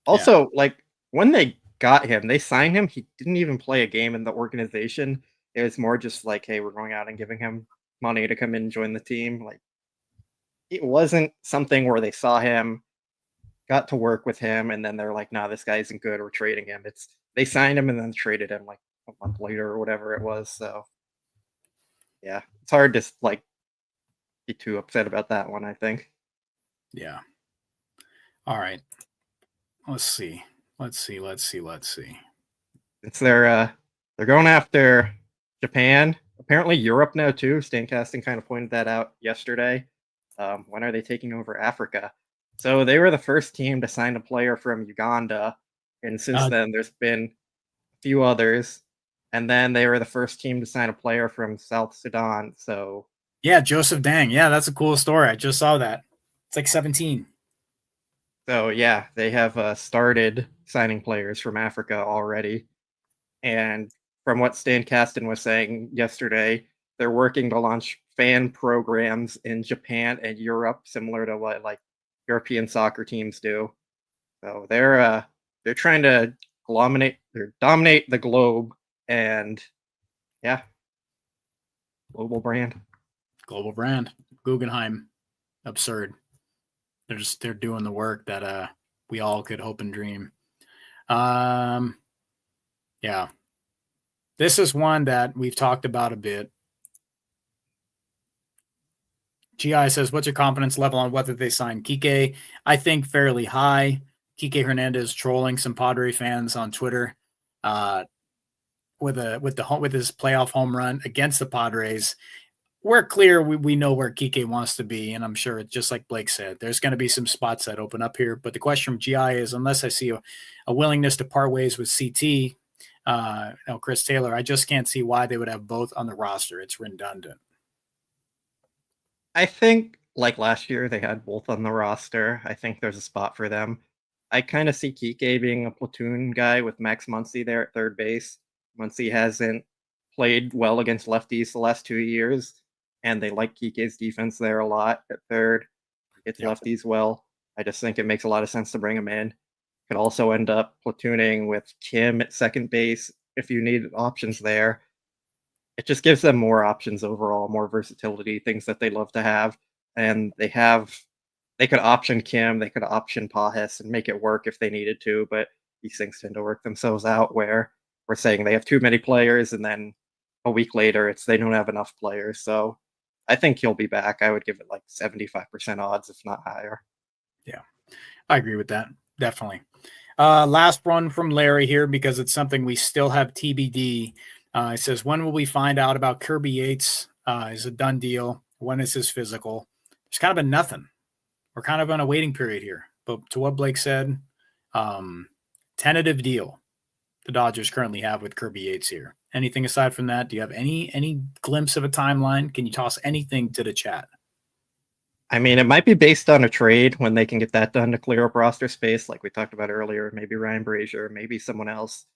Also, like when they got him, they signed him. He didn't even play a game in the organization. It was more just like, hey, we're going out and giving him money to come in and join the team. Like, it wasn't something where they saw him, got to work with him, and then they're like, nah, this guy isn't good. We're trading him. It's they signed him and then traded him like a month later or whatever it was. So, yeah, it's hard to like be too upset about that one, I think. Yeah. All right. Let's see. It's they're going after Japan, apparently Europe now too. Stancasting kind of pointed that out yesterday. When are they taking over Africa? So they were the first team to sign a player from Uganda, and since then there's been a few others. And then they were the first team to sign a player from South Sudan. So yeah, Joseph Dang. Yeah, that's a cool story. I just saw that. It's like 17. So yeah, they have started signing players from Africa already. And from what Stan Kasten was saying yesterday, they're working to launch fan programs in Japan and Europe, similar to what like European soccer teams do. So they're trying to dominate the globe, and yeah, global brand. Guggenheim, absurd. They're doing the work that we all could hope and dream. Yeah. This is one that we've talked about a bit. GI says, what's your confidence level on whether they sign Kike? I think fairly high. Kike Hernandez trolling some Padre fans on Twitter with his playoff home run against the Padres. We're clear. We know where Kike wants to be, and I'm sure, just like Blake said, there's going to be some spots that open up here. But the question from GI is, unless I see a willingness to part ways with CT, Chris Taylor, I just can't see why they would have both on the roster. It's redundant. I think like last year, they had both on the roster. I think there's a spot for them. I kind of see Kike being a platoon guy with Max Muncy there at third base. Muncy hasn't played well against lefties the last 2 years, and they like Kike's defense there a lot at third. He gets lefties well. I just think it makes a lot of sense to bring him in. Could also end up platooning with Kim at second base if you need options there. It just gives them more options overall, more versatility, things that they love to have. And they could option Kim, they could option Pajes and make it work if they needed to, but these things tend to work themselves out where we're saying they have too many players and then a week later it's they don't have enough players. So I think he'll be back. I would give it like 75% odds, if not higher. Yeah, I agree with that. Definitely. Last one from Larry here because it's something we still have TBD. It says, when will we find out about Kirby Yates? Is a done deal? When is his physical? There's kind of been nothing. We're kind of on a waiting period here. But to what Blake said, tentative deal the Dodgers currently have with Kirby Yates here. Anything aside from that? Do you have any glimpse of a timeline? Can you toss anything to the chat? I mean, it might be based on a trade when they can get that done to clear up roster space, like we talked about earlier. Maybe Ryan Brasier, maybe someone else.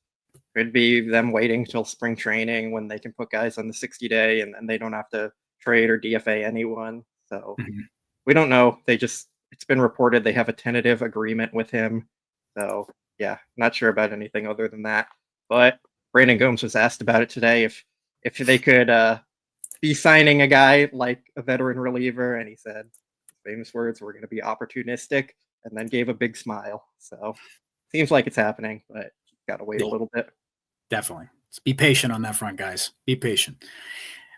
Could be them waiting till spring training when they can put guys on the 60-day and then they don't have to trade or DFA anyone. So we don't know. It's been reported they have a tentative agreement with him. So yeah, not sure about anything other than that. But Brandon Gomes was asked about it today if they could be signing a guy like a veteran reliever, and he said famous words, we're going to be opportunistic, and then gave a big smile. So seems like it's happening, but got to wait a little bit. Definitely. Let's be patient on that front, guys. Be patient.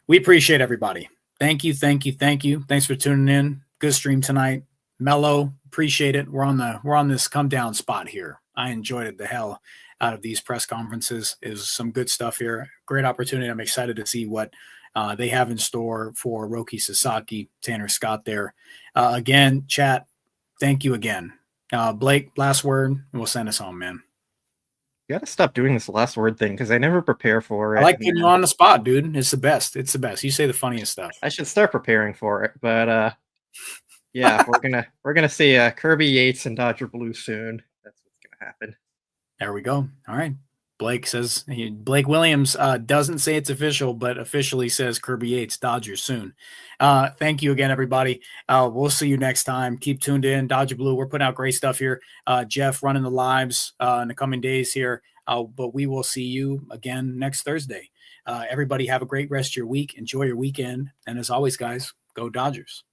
We appreciate everybody. Thank you. Thanks for tuning in. Good stream tonight. Mellow, appreciate it. We're on this come down spot here. I enjoyed it the hell out of these press conferences. It was some good stuff here. Great opportunity. I'm excited to see what they have in store for Roki Sasaki, Tanner Scott there. Again, chat, thank you again. Blake, last word, and we'll send us home, man. You got to stop doing this last word thing because I never prepare for it. I like putting you on the spot, dude. It's the best. It's the best. You say the funniest stuff. I should start preparing for it, but yeah, we're gonna see Kirby Yates and Dodger Blue soon. That's what's gonna happen. There we go. All right. Blake Williams doesn't say it's official, but officially says Kirby Yates, Dodgers soon. Thank you again, everybody. We'll see you next time. Keep tuned in. Dodger Blue, we're putting out great stuff here. Jeff running the lives in the coming days here. But we will see you again next Thursday. Everybody have a great rest of your week. Enjoy your weekend. And as always, guys, go Dodgers.